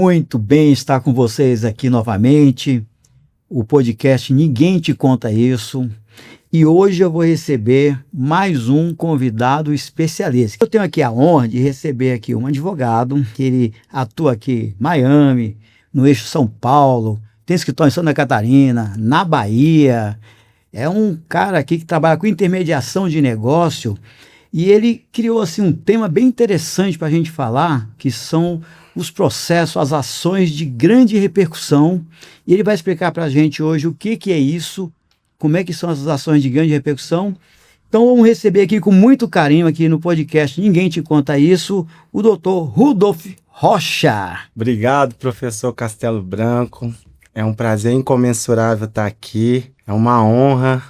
muito bem estar com vocês aqui novamente. O podcast Ninguém Te Conta Isso. E hoje eu vou receber mais um convidado especialista. Eu tenho aqui a honra de receber aqui um advogado, que ele atua aqui em Miami, no eixo São Paulo, tem escritório em Santa Catarina, na Bahia. É um cara aqui que trabalha com intermediação de negócio e ele criou assim um tema bem interessante para a gente falar, que são os processos, as ações de grande repercussão. E ele vai explicar para a gente hoje o que é isso, como é que são as ações de grande repercussão. Então vamos receber aqui com muito carinho aqui no podcast Ninguém Te Conta Isso, o doutor Rudolf Rocha. Obrigado, professor Castelo Branco. É um prazer incomensurável estar aqui. É uma honra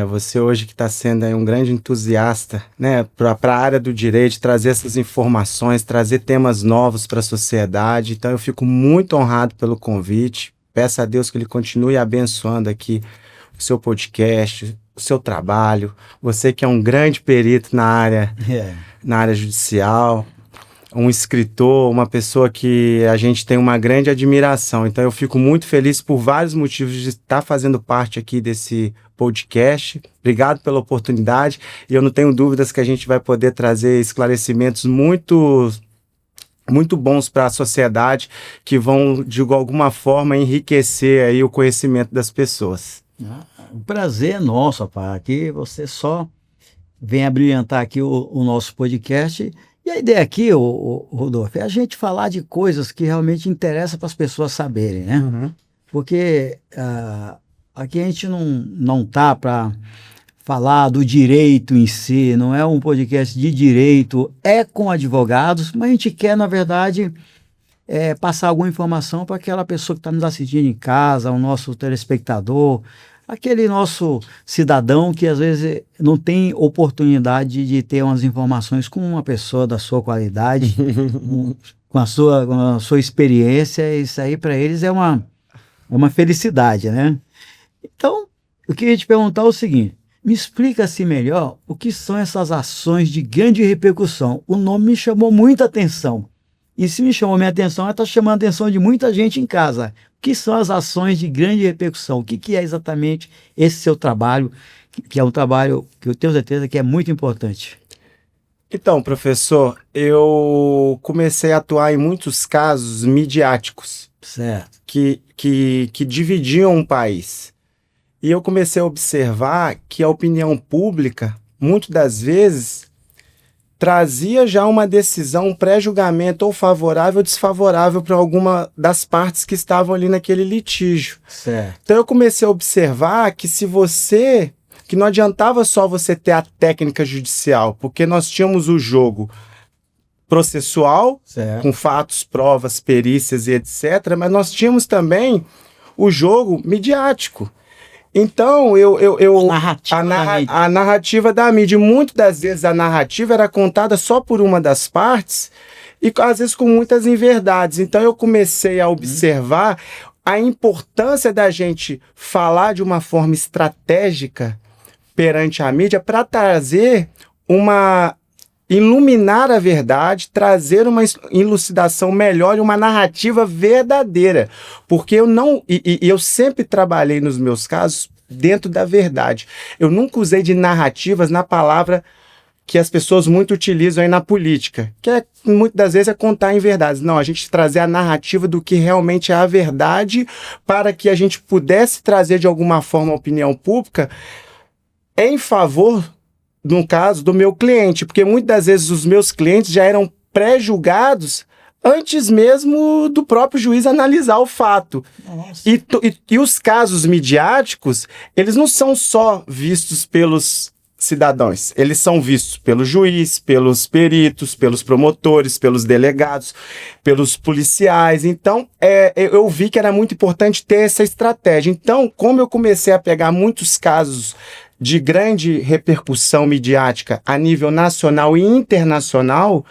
você hoje que está sendo aí um grande entusiasta, né, para a área do direito, trazer essas informações, trazer temas novos para a sociedade. Então eu fico muito honrado pelo convite. Peço a Deus que Ele continue abençoando aqui o seu podcast, o seu trabalho. Você que é um grande perito na área judicial, um escritor, uma pessoa que a gente tem uma grande admiração. Então eu fico muito feliz por vários motivos de estar fazendo parte aqui desse podcast. Obrigado pela oportunidade e eu não tenho dúvidas que a gente vai poder trazer esclarecimentos muito bons para a sociedade que vão, de alguma forma, enriquecer aí o conhecimento das pessoas. O prazer é nosso, rapaz. Aqui você só vem abrilhantar aqui o nosso podcast. E a ideia aqui, Rodolfo, é a gente falar de coisas que realmente interessam para as pessoas saberem, né? Uhum. Porque aqui a gente não tá para falar do direito em si, não é um podcast de direito, é com advogados, mas a gente quer, na verdade, passar alguma informação para aquela pessoa que está nos assistindo em casa, o nosso telespectador, aquele nosso cidadão que às vezes não tem oportunidade de ter umas informações com uma pessoa da sua qualidade, com a sua experiência. Isso aí para eles é uma felicidade, né? Então, eu queria te perguntar o seguinte: me explica assim melhor o que são essas ações de grande repercussão. O nome me chamou muita atenção. E se me chamou minha atenção, está chamando a atenção de muita gente em casa. O que são as ações de grande repercussão? O que é exatamente esse seu trabalho, que é um trabalho que eu tenho certeza que é muito importante? Então, professor, eu comecei a atuar em muitos casos midiáticos, Certo. que dividiam um país. E eu comecei a observar que a opinião pública, muitas das vezes, trazia já uma decisão, um pré-julgamento ou favorável ou desfavorável para alguma das partes que estavam ali naquele litígio. Certo. Então eu comecei a observar que que não adiantava só você ter a técnica judicial, porque nós tínhamos o jogo processual, Certo. com fatos, provas, perícias e etc., mas nós tínhamos também o jogo midiático. Então, a narrativa da mídia, muitas das vezes a narrativa era contada só por uma das partes e às vezes com muitas inverdades. Então, eu comecei a observar a importância da gente falar de uma forma estratégica perante a mídia para trazer iluminar a verdade, trazer uma elucidação melhor e uma narrativa verdadeira. Porque eu sempre trabalhei nos meus casos dentro da verdade. Eu nunca usei de narrativas na palavra que as pessoas muito utilizam aí na política, que muitas das vezes é contar em verdades. Não, a gente trazer a narrativa do que realmente é a verdade para que a gente pudesse trazer de alguma forma a opinião pública em favor, no caso, do meu cliente, porque muitas das vezes os meus clientes já eram pré-julgados antes mesmo do próprio juiz analisar o fato. E os casos midiáticos, eles não são só vistos pelos cidadãos, eles são vistos pelo juiz, pelos peritos, pelos promotores, pelos delegados, pelos policiais. Então, eu vi que era muito importante ter essa estratégia. Então, como eu comecei a pegar muitos casos de grande repercussão midiática a nível nacional e internacional,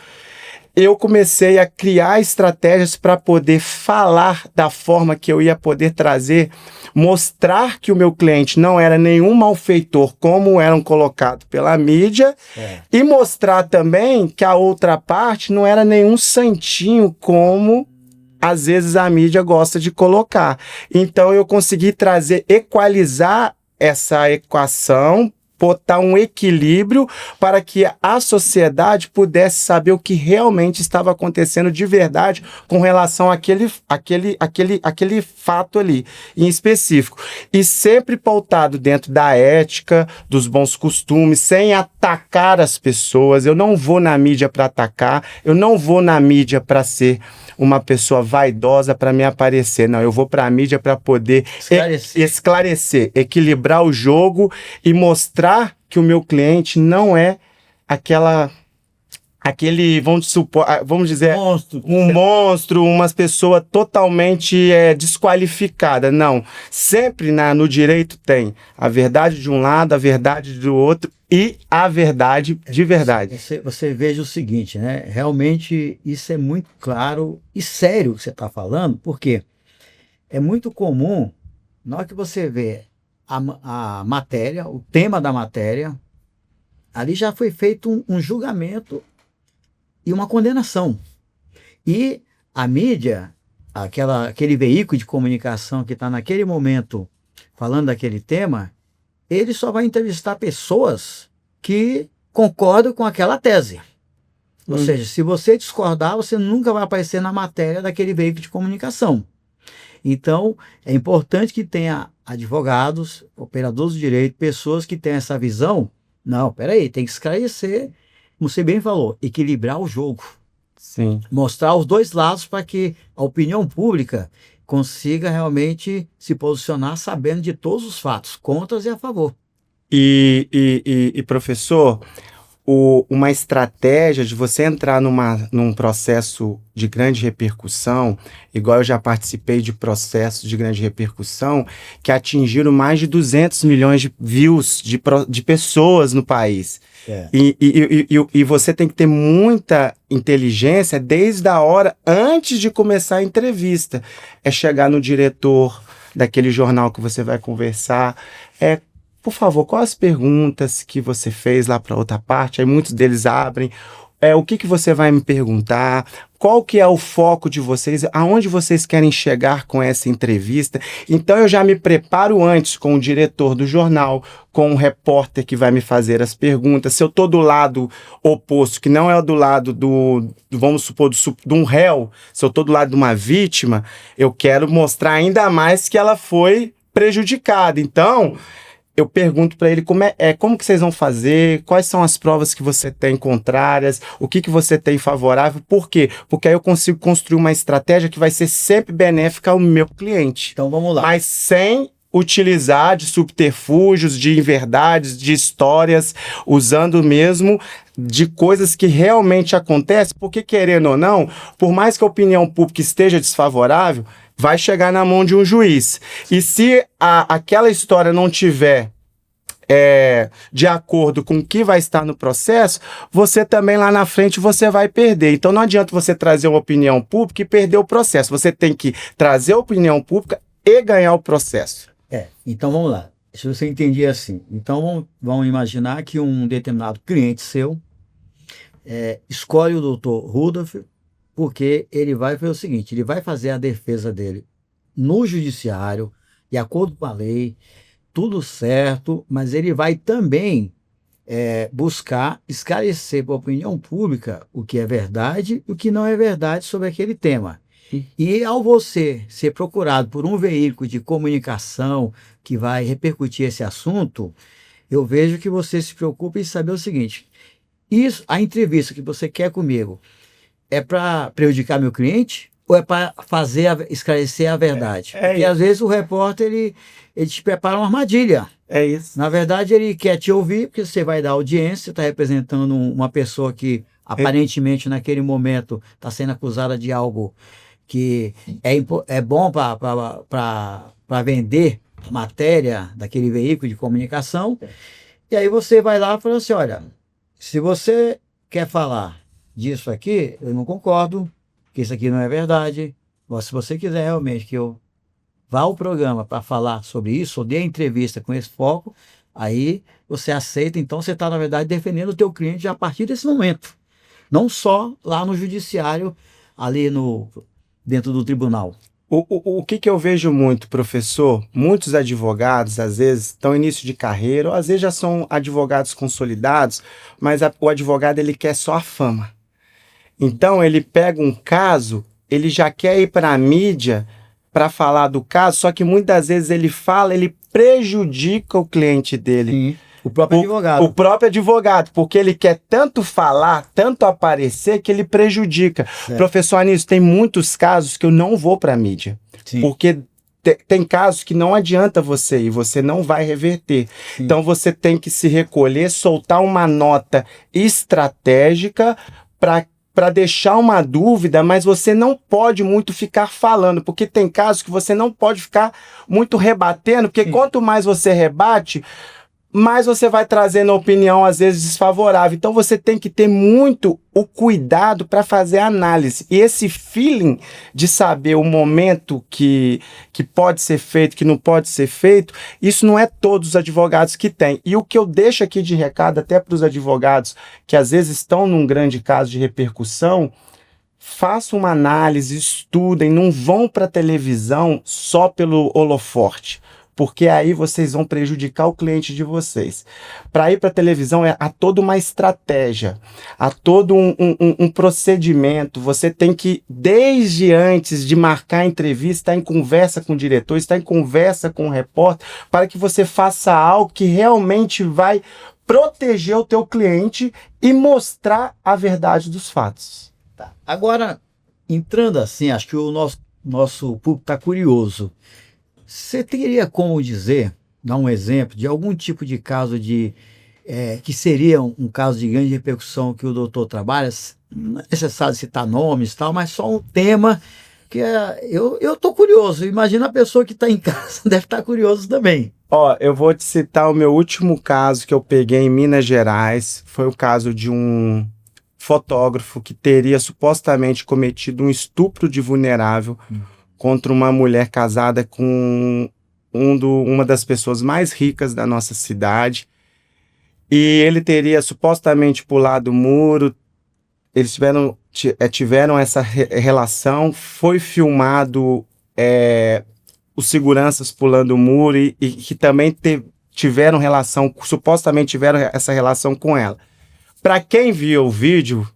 eu comecei a criar estratégias para poder falar da forma que eu ia poder trazer, mostrar que o meu cliente não era nenhum malfeitor como eram colocados pela mídia, e mostrar também que a outra parte não era nenhum santinho como às vezes a mídia gosta de colocar. Então eu consegui equalizar essa equação, botar um equilíbrio para que a sociedade pudesse saber o que realmente estava acontecendo de verdade com relação àquele fato ali, em específico. E sempre pautado dentro da ética, dos bons costumes, sem atacar as pessoas. Eu não vou na mídia para atacar, eu não vou na mídia para ser uma pessoa vaidosa para me aparecer. Não, eu vou para a mídia para poder esclarecer, equilibrar o jogo e mostrar que o meu cliente não é aquele, vamos dizer, um monstro, uma pessoa totalmente desqualificada. Não, sempre no direito tem a verdade de um lado, a verdade do outro e a verdade de verdade. Você veja o seguinte, né? Realmente isso é muito claro e sério que você está falando, porque é muito comum, na hora que você vê a matéria, o tema da matéria, ali já foi feito um julgamento e uma condenação. E a mídia, aquele veículo de comunicação que está naquele momento falando daquele tema, ele só vai entrevistar pessoas que concordam com aquela tese. Ou seja, se você discordar, você nunca vai aparecer na matéria daquele veículo de comunicação. Então, é importante que tenha advogados, operadores de direito, pessoas que tenham essa visão. Não, peraí, tem que esclarecer, como você bem falou, equilibrar o jogo. Sim. Mostrar os dois lados para que a opinião pública consiga realmente se posicionar sabendo de todos os fatos, contras e a favor. E professor, uma estratégia de você entrar num processo de grande repercussão, igual eu já participei de processos de grande repercussão, que atingiram mais de 200 milhões de views de pessoas no país. É. E você tem que ter muita inteligência desde a hora antes de começar a entrevista. É chegar no diretor daquele jornal que você vai conversar, por favor, quais as perguntas que você fez lá para outra parte? Aí muitos deles abrem. O que você vai me perguntar? Qual que é o foco de vocês? Aonde vocês querem chegar com essa entrevista? Então eu já me preparo antes com o diretor do jornal, com o repórter que vai me fazer as perguntas. Se eu estou do lado oposto, que não é do lado vamos supor, de um réu, se eu estou do lado de uma vítima, eu quero mostrar ainda mais que ela foi prejudicada. Então eu pergunto para ele como que vocês vão fazer, quais são as provas que você tem contrárias, o que você tem favorável, por quê? Porque aí eu consigo construir uma estratégia que vai ser sempre benéfica ao meu cliente. Então vamos lá. Mas sem utilizar de subterfúgios, de inverdades, de histórias, usando mesmo de coisas que realmente acontecem, porque querendo ou não, por mais que a opinião pública esteja desfavorável, vai chegar na mão de um juiz. E se aquela história não tiver de acordo com o que vai estar no processo, você também lá na frente você vai perder. Então não adianta você trazer uma opinião pública e perder o processo. Você tem que trazer a opinião pública e ganhar o processo. Então vamos lá. Se você entender assim, então vamos imaginar que um determinado cliente seu escolhe o Dr. Rudolph porque ele vai fazer o seguinte, ele vai fazer a defesa dele no judiciário, de acordo com a lei, tudo certo, mas ele vai também buscar esclarecer para a opinião pública o que é verdade e o que não é verdade sobre aquele tema. E ao você ser procurado por um veículo de comunicação que vai repercutir esse assunto, eu vejo que você se preocupa em saber o seguinte, a entrevista que você quer comigo é para prejudicar meu cliente ou é para esclarecer a verdade? Porque às vezes o repórter ele te prepara uma armadilha. É isso. Na verdade ele quer te ouvir porque você vai dar audiência, você está representando uma pessoa que aparentemente naquele momento está sendo acusada de algo que é bom para vender matéria daquele veículo de comunicação. E aí você vai lá e fala assim, olha, se você quer falar disso aqui, eu não concordo, que isso aqui não é verdade. Mas se você quiser realmente que eu vá ao programa para falar sobre isso, ou dê a entrevista com esse foco, aí você aceita, então você está, na verdade, defendendo o teu cliente a partir desse momento. Não só lá no judiciário, ali no dentro do tribunal? O que eu vejo muito, professor? Muitos advogados, às vezes, estão em início de carreira, ou às vezes já são advogados consolidados, mas o advogado ele quer só a fama. Então, ele pega um caso, ele já quer ir para a mídia para falar do caso, só que muitas vezes ele fala, ele prejudica o cliente dele. Sim. O próprio advogado. O próprio advogado, porque ele quer tanto falar, tanto aparecer, que ele prejudica. Certo. Professor Anísio, tem muitos casos que eu não vou para a mídia. Sim. Porque tem casos que não adianta você ir, você não vai reverter. Sim. Então você tem que se recolher, soltar uma nota estratégica para deixar uma dúvida, mas você não pode muito ficar falando, porque tem casos que você não pode ficar muito rebatendo, porque Sim. quanto mais você rebate, mais você vai trazendo opinião, às vezes, desfavorável. Então, você tem que ter muito o cuidado para fazer a análise. E esse feeling de saber o momento que pode ser feito, que não pode ser feito, isso não é todos os advogados que têm. E o que eu deixo aqui de recado, até para os advogados que, às vezes, estão num grande caso de repercussão, façam uma análise, estudem, não vão para a televisão só pelo holoforte, porque aí vocês vão prejudicar o cliente de vocês. Para ir para a televisão, há toda uma estratégia, há todo um procedimento. Você tem que, desde antes de marcar a entrevista, estar em conversa com o diretor, estar em conversa com o repórter, para que você faça algo que realmente vai proteger o teu cliente e mostrar a verdade dos fatos. Tá. Agora, entrando assim, acho que o nosso público está curioso. Você teria como dizer, dar um exemplo de algum tipo de caso que seria um caso de grande repercussão que o doutor trabalha? Não é necessário citar nomes e tal, mas só um tema que eu estou curioso. Imagina a pessoa que está em casa deve estar curioso também. Ó, eu vou te citar o meu último caso que eu peguei em Minas Gerais. Foi o caso de um fotógrafo que teria supostamente cometido um estupro de vulnerável contra uma mulher casada com uma das pessoas mais ricas da nossa cidade. E ele teria supostamente pulado o muro. Eles tiveram essa relação. Foi filmado os seguranças pulando o muro e que também tiveram relação, supostamente tiveram essa relação com ela. Para quem viu o vídeo,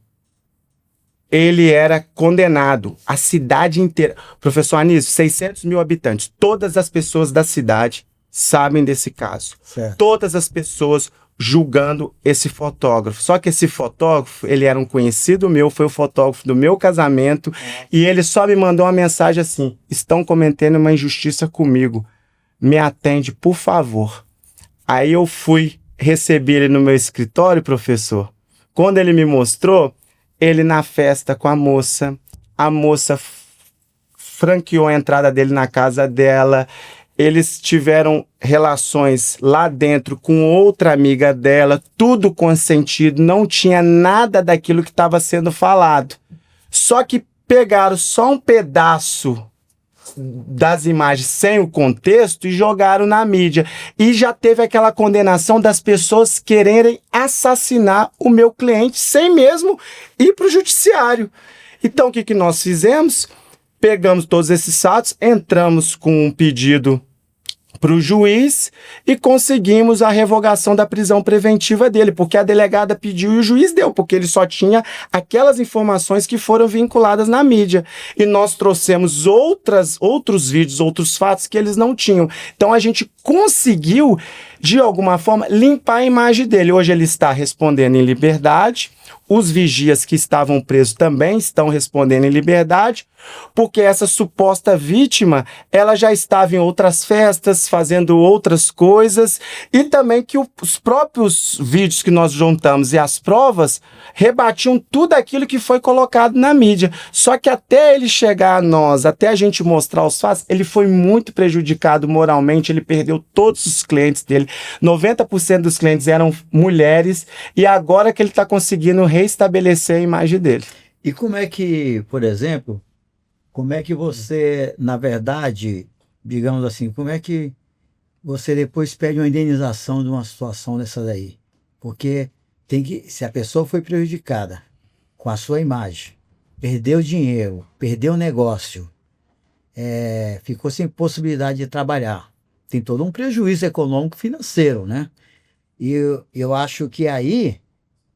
ele era condenado, a cidade inteira. Professor Anísio, 600 mil habitantes, todas as pessoas da cidade sabem desse caso. Certo. Todas as pessoas julgando esse fotógrafo. Só que esse fotógrafo, ele era um conhecido meu, foi o fotógrafo do meu casamento, e ele só me mandou uma mensagem assim: estão cometendo uma injustiça comigo, me atende, por favor. Aí eu recebi ele no meu escritório, professor. Quando ele me mostrou, ele na festa com a moça franqueou a entrada dele na casa dela, eles tiveram relações lá dentro com outra amiga dela, tudo consentido, não tinha nada daquilo que estava sendo falado. Só que pegaram só um pedaço das imagens sem o contexto e jogaram na mídia. E já teve aquela condenação das pessoas quererem assassinar o meu cliente sem mesmo ir para o judiciário. Então, o que nós fizemos? Pegamos todos esses fatos, entramos com um pedido para o juiz e conseguimos a revogação da prisão preventiva dele, porque a delegada pediu e o juiz deu, porque ele só tinha aquelas informações que foram vinculadas na mídia. E nós trouxemos outros vídeos, outros fatos que eles não tinham. Então a gente conseguiu, de alguma forma, limpar a imagem dele. Hoje ele está respondendo em liberdade. Os vigias que estavam presos também estão respondendo em liberdade, porque essa suposta vítima, ela já estava em outras festas, fazendo outras coisas, e também que os próprios vídeos que nós juntamos e as provas rebatiam tudo aquilo que foi colocado na mídia. Só que até ele chegar a nós, até a gente mostrar os fatos, ele foi muito prejudicado moralmente, ele perdeu todos os clientes dele, 90% dos clientes eram mulheres, e agora que ele está conseguindo reestabelecer a imagem dele. E como é que, por exemplo, como é que você, na verdade, digamos assim, como é que você depois pede uma indenização de uma situação dessa daí? Porque se a pessoa foi prejudicada com a sua imagem, perdeu dinheiro, perdeu o negócio, ficou sem possibilidade de trabalhar. Tem todo um prejuízo econômico e financeiro, né? E eu acho que aí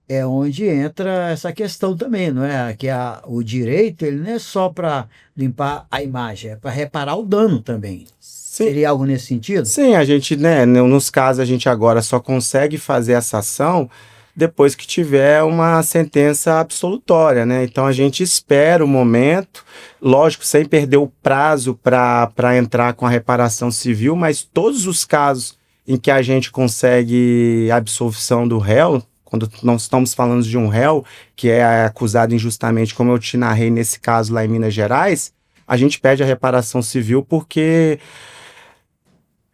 é onde entra essa questão também, não é? Que o direito, ele não é só para limpar a imagem, é para reparar o dano também. Sim, Seria algo nesse sentido? sim, a gente, né, nos casos a gente agora só consegue fazer essa ação depois que tiver uma sentença absolutória, né? Então a gente espera o momento, lógico, sem perder o prazo para entrar com a reparação civil, mas todos os casos em que a gente consegue a absolvição do réu, quando nós estamos falando de um réu que é acusado injustamente, como eu te narrei nesse caso lá em Minas Gerais, a gente pede a reparação civil porque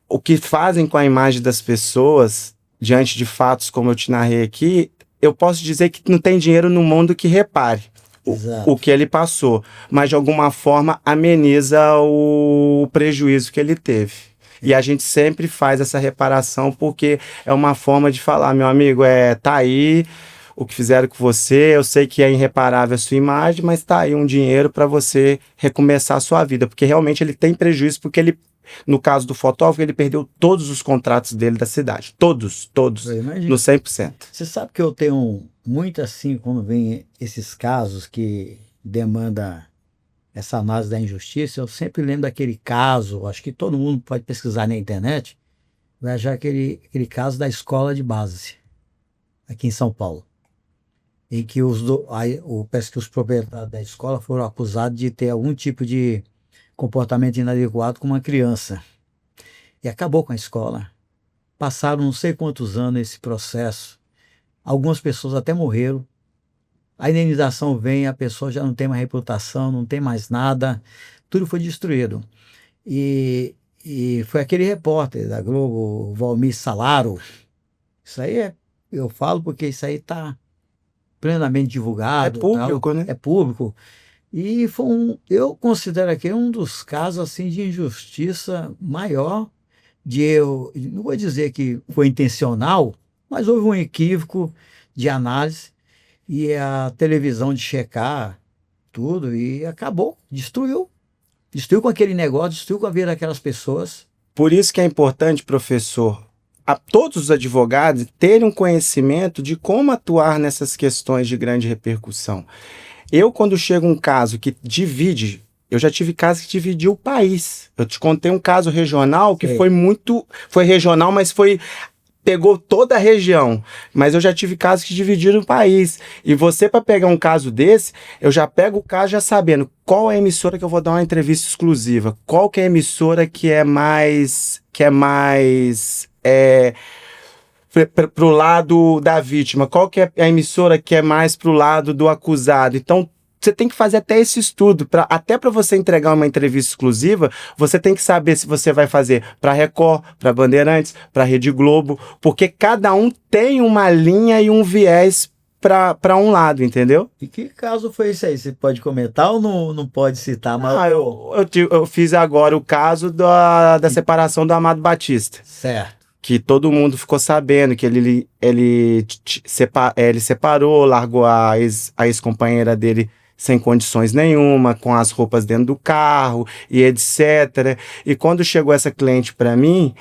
o que fazem com a imagem das pessoas diante de fatos como eu te narrei aqui, eu posso dizer que não tem dinheiro no mundo que repare o Exato. que ele passou, mas de alguma forma ameniza o prejuízo que ele teve. E a gente sempre faz essa reparação porque é uma forma de falar, meu amigo, tá aí o que fizeram com você, eu sei que é irreparável a sua imagem, mas tá aí um dinheiro para você recomeçar a sua vida, porque realmente ele tem prejuízo, porque ele, no caso do fotógrafo, ele perdeu todos os contratos dele da cidade, todos, Eu no imagino. 100%. Você sabe que eu tenho muito assim, quando vem esses casos que demanda essa análise da injustiça, eu sempre lembro daquele caso, acho que todo mundo pode pesquisar na internet, vai achar aquele caso da escola de base, aqui em São Paulo, em que parece que os proprietários da escola foram acusados de ter algum tipo de comportamento inadequado com uma criança. E acabou com a escola. Passaram não sei quantos anos esse processo. Algumas pessoas até morreram. A indenização vem, a pessoa já não tem mais reputação, não tem mais nada. Tudo foi destruído. E foi aquele repórter da Globo, Valmir Salaro. Isso aí eu falo porque isso aí está plenamente É divulgado, tal, público, né? é público. E eu considero aqui um dos casos assim de injustiça maior, não vou dizer que foi intencional, mas houve um equívoco de análise e a televisão de checar tudo e acabou, destruiu com aquele negócio, destruiu com a vida daquelas pessoas. Por isso que é importante, professor, a todos os advogados terem um conhecimento de como atuar nessas questões de grande repercussão. Eu, quando chega um caso que divide, eu já tive casos que dividiu o país. Eu te contei um caso regional que Sei. foi regional, mas pegou toda a região. Mas eu já tive casos que dividiram o país. E você, para pegar um caso desse, eu já pego o caso já sabendo qual é a emissora que eu vou dar uma entrevista exclusiva, qual que é a emissora que é mais pro lado da vítima, qual que é a emissora que é mais pro lado do acusado. Então, você tem que fazer até esse estudo, até para você entregar uma entrevista exclusiva, você tem que saber se você vai fazer para Record, para Bandeirantes, para Rede Globo, porque cada um tem uma linha e um viés para um lado, entendeu? E que caso foi esse aí? Você pode comentar ou não pode citar? Mas, Eu fiz agora o caso da separação do Amado Batista. certo. Que todo mundo ficou sabendo que ele separou, largou a ex-companheira dele sem condições nenhuma, com as roupas dentro do carro e etc. E quando chegou essa cliente para mim,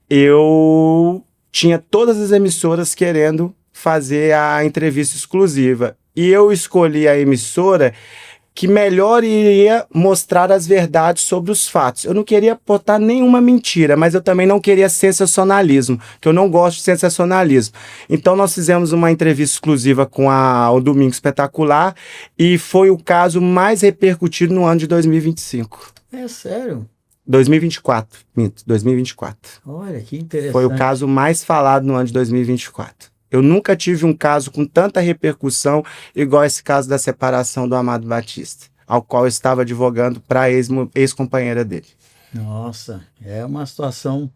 eu tinha todas as emissoras querendo fazer a entrevista exclusiva. E eu escolhi a emissora que melhor iria mostrar as verdades sobre os fatos. Eu não queria botar nenhuma mentira, mas eu também não queria sensacionalismo, que eu não gosto de sensacionalismo. Então nós fizemos uma entrevista exclusiva com o Domingo Espetacular e foi o caso mais repercutido no ano de 2025. É sério? 2024, minto, 2024. Olha, que interessante. Foi o caso mais falado no ano de 2024. Eu nunca tive um caso com tanta repercussão igual esse caso da separação do Amado Batista, ao qual eu estava advogando para a ex-companheira dele. Nossa, é uma situação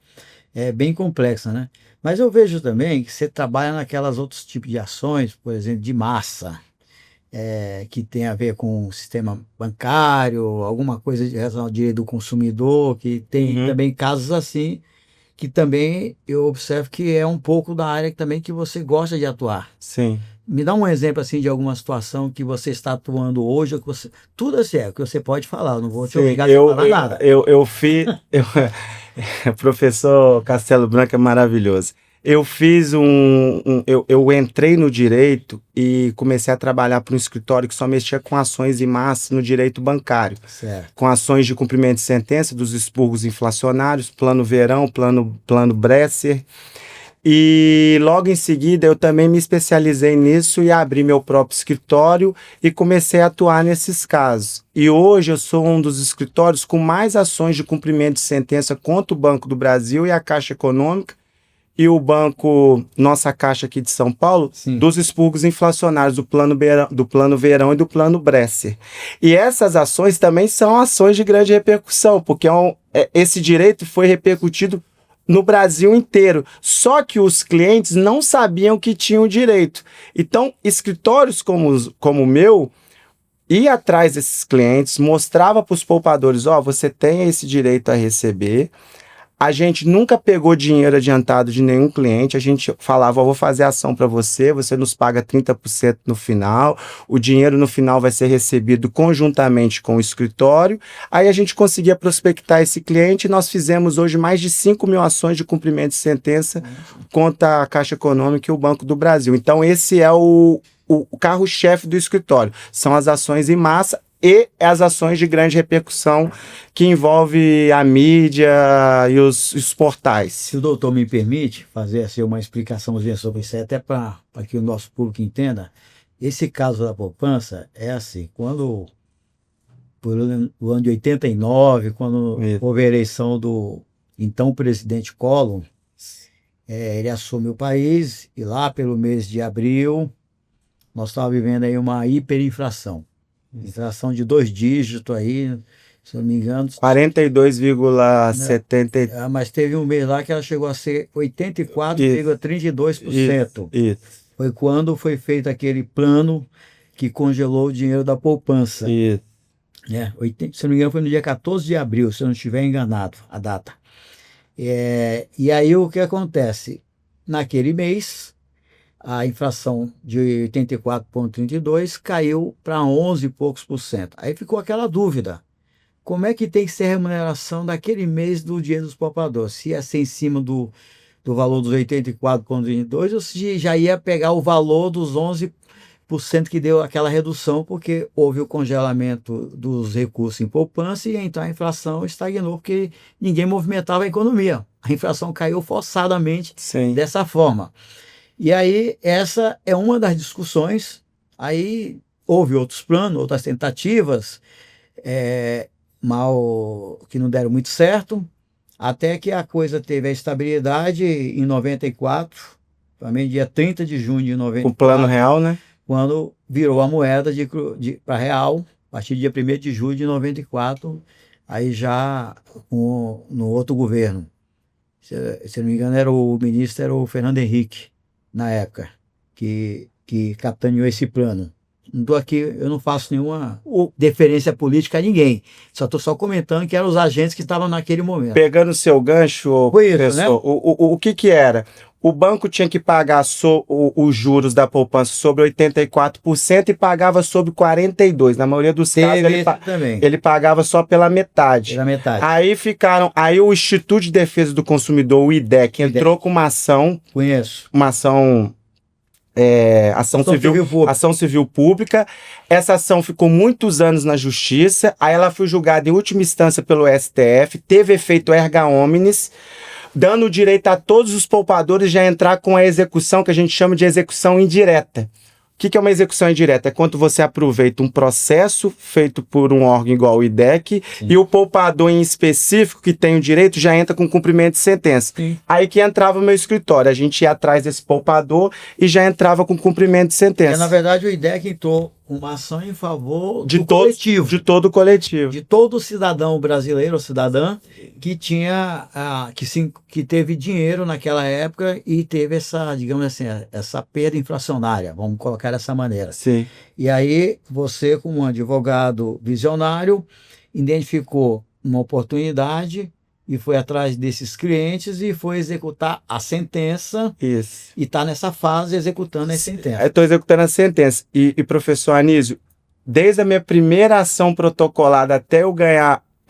bem complexa, né? Mas eu vejo também que você trabalha naquelas outros tipos de ações, por exemplo, de massa, que tem a ver com o sistema bancário, alguma coisa de relação ao direito do consumidor, que tem também casos assim, que também eu observo que é um pouco da área também que você gosta de atuar. Sim. Me dá um exemplo assim de alguma situação que você está atuando hoje, ou que você, tudo assim é, que você pode falar, eu não vou te Sim, obrigar a falar nada. eu fiz. Professor Castelo Branco é maravilhoso. Eu fiz eu entrei no direito e comecei a trabalhar para um escritório que só mexia com ações em massa no direito bancário, Certo. com ações de cumprimento de sentença dos expurgos inflacionários, plano verão, plano Bresser. E logo em seguida eu também me especializei nisso e abri meu próprio escritório e comecei a atuar nesses casos. E hoje eu sou um dos escritórios com mais ações de cumprimento de sentença contra o Banco do Brasil e a Caixa Econômica e o banco, nossa Caixa aqui de São Paulo, Sim. dos expurgos inflacionários do plano verão e do plano Bresser. E essas ações também são ações de grande repercussão, porque esse direito foi repercutido no Brasil inteiro. Só que os clientes não sabiam que tinham direito. Então, escritórios como o meu ia atrás desses clientes, mostrava para os poupadores, você tem esse direito a receber. A gente nunca pegou dinheiro adiantado de nenhum cliente, a gente falava, vou fazer ação para você, você nos paga 30% no final, o dinheiro no final vai ser recebido conjuntamente com o escritório, aí a gente conseguia prospectar esse cliente e nós fizemos hoje mais de 5 mil ações de cumprimento de sentença contra a Caixa Econômica e o Banco do Brasil. Então esse é o carro-chefe do escritório, são as ações em massa e as ações de grande repercussão que envolve a mídia e os portais. Se o doutor me permite fazer assim, uma explicaçãozinha sobre isso, até para que o nosso público entenda, esse caso da poupança é assim, quando, por o ano de 89, quando houve a eleição do então presidente Collor, ele assume o país e lá pelo mês de abril nós estávamos vivendo aí uma hiperinflação. Inflação de 2 dígitos aí, se não me engano. 42,70. Mas teve um mês lá que ela chegou a ser 84,32%. Isso. Foi quando foi feito aquele plano que congelou o dinheiro da poupança. Isso. Se não me engano, foi no dia 14 de abril, se eu não estiver enganado, a data. E aí o que acontece? Naquele mês, a inflação de 84,32 caiu para 11 e poucos por cento. Aí ficou aquela dúvida. Como é que tem que ser a remuneração daquele mês do dinheiro dos poupadores? Se ia ser em cima do valor dos 84,22 ou se já ia pegar o valor dos 11% que deu aquela redução, porque houve o congelamento dos recursos em poupança e então a inflação estagnou, porque ninguém movimentava a economia. A inflação caiu forçadamente dessa forma. E aí, essa é uma das discussões. Aí houve outros planos, outras tentativas, que não deram muito certo, até que a coisa teve a estabilidade em 94, também dia 30 de junho de 94. O plano real, né? Quando virou a moeda para real, a partir do dia 1º de julho de 94, aí já no outro governo. Se não me engano, o ministro era o Fernando Henrique, na época, que capitaneou esse plano. Não estou aqui, eu não faço nenhuma deferência política a ninguém. Estou comentando que eram os agentes que estavam naquele momento. Pegando o seu gancho, foi professor, isso, né? O que era? O banco tinha que pagar os juros da poupança sobre 84% e pagava sobre 42%. Na maioria dos casos, ele pagava só pela metade. Aí o Instituto de Defesa do Consumidor, o IDEC, entrou com uma ação. Conheço. Uma ação. Ação civil pública. Essa ação ficou muitos anos na justiça. Aí ela foi julgada em última instância pelo STF, teve efeito erga omnes, dando o direito a todos os poupadores já entrar com a execução que a gente chama de execução indireta. O que é uma execução indireta? É quando você aproveita um processo feito por um órgão igual o IDEC e o poupador em específico que tem o direito já entra com cumprimento de sentença. Aí que entrava o meu escritório, a gente ia atrás desse poupador e já entrava com cumprimento de sentença. Na verdade, o IDEC entrou uma ação em favor do coletivo. De todo o coletivo. De todo cidadão brasileiro ou cidadã que tinha, que teve dinheiro naquela época e teve essa, digamos assim, essa perda inflacionária, vamos colocar dessa maneira. Sim. E aí você, como um advogado visionário, identificou uma oportunidade e foi atrás desses clientes e foi executar a sentença Isso. e está nessa fase executando a sentença. Eu estou executando a sentença. E professor Anísio, desde a minha primeira ação protocolada até eu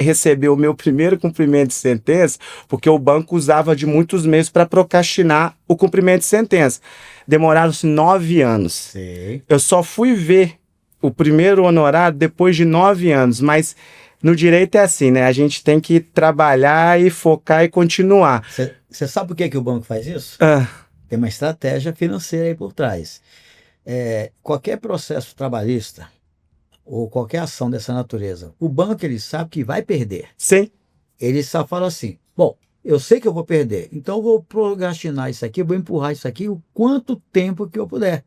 receber o meu primeiro cumprimento de sentença, porque o banco usava de muitos meses para procrastinar o cumprimento de sentença. Demoraram-se 9 anos. Sei. Eu só fui ver o primeiro honorário depois de 9 anos, mas no direito é assim, né? A gente tem que trabalhar e focar e continuar. Você sabe por que o banco faz isso? Ah, Tem uma estratégia financeira aí por trás. Qualquer processo trabalhista ou qualquer ação dessa natureza, o banco ele sabe que vai perder. sim, Ele só fala assim, bom, eu sei que eu vou perder, então eu vou procrastinar isso aqui, eu vou empurrar isso aqui o quanto tempo que eu puder.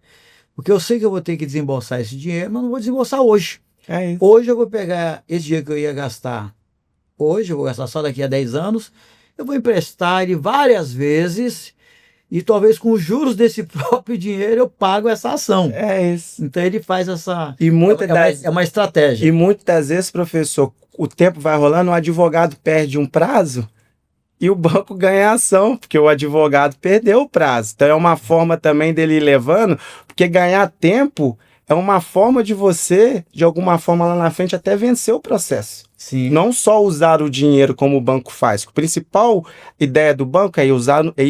Porque eu sei que eu vou ter que desembolsar esse dinheiro, mas não vou desembolsar hoje. é isso. Hoje eu vou pegar esse dinheiro que eu ia gastar hoje, eu vou gastar só daqui a 10 anos, eu vou emprestar ele várias vezes e talvez com os juros desse próprio dinheiro eu pago essa ação. É isso. Então ele faz essa... E muitas das, é uma estratégia. e muitas das vezes, professor, o tempo vai rolando, o advogado perde um prazo e o banco ganha a ação, porque o advogado perdeu o prazo. Então é uma forma também dele ir levando, porque ganhar tempo é uma forma de você, de alguma forma lá na frente, até vencer o processo. Sim. Não só usar o dinheiro como o banco faz. A principal ideia do banco é ir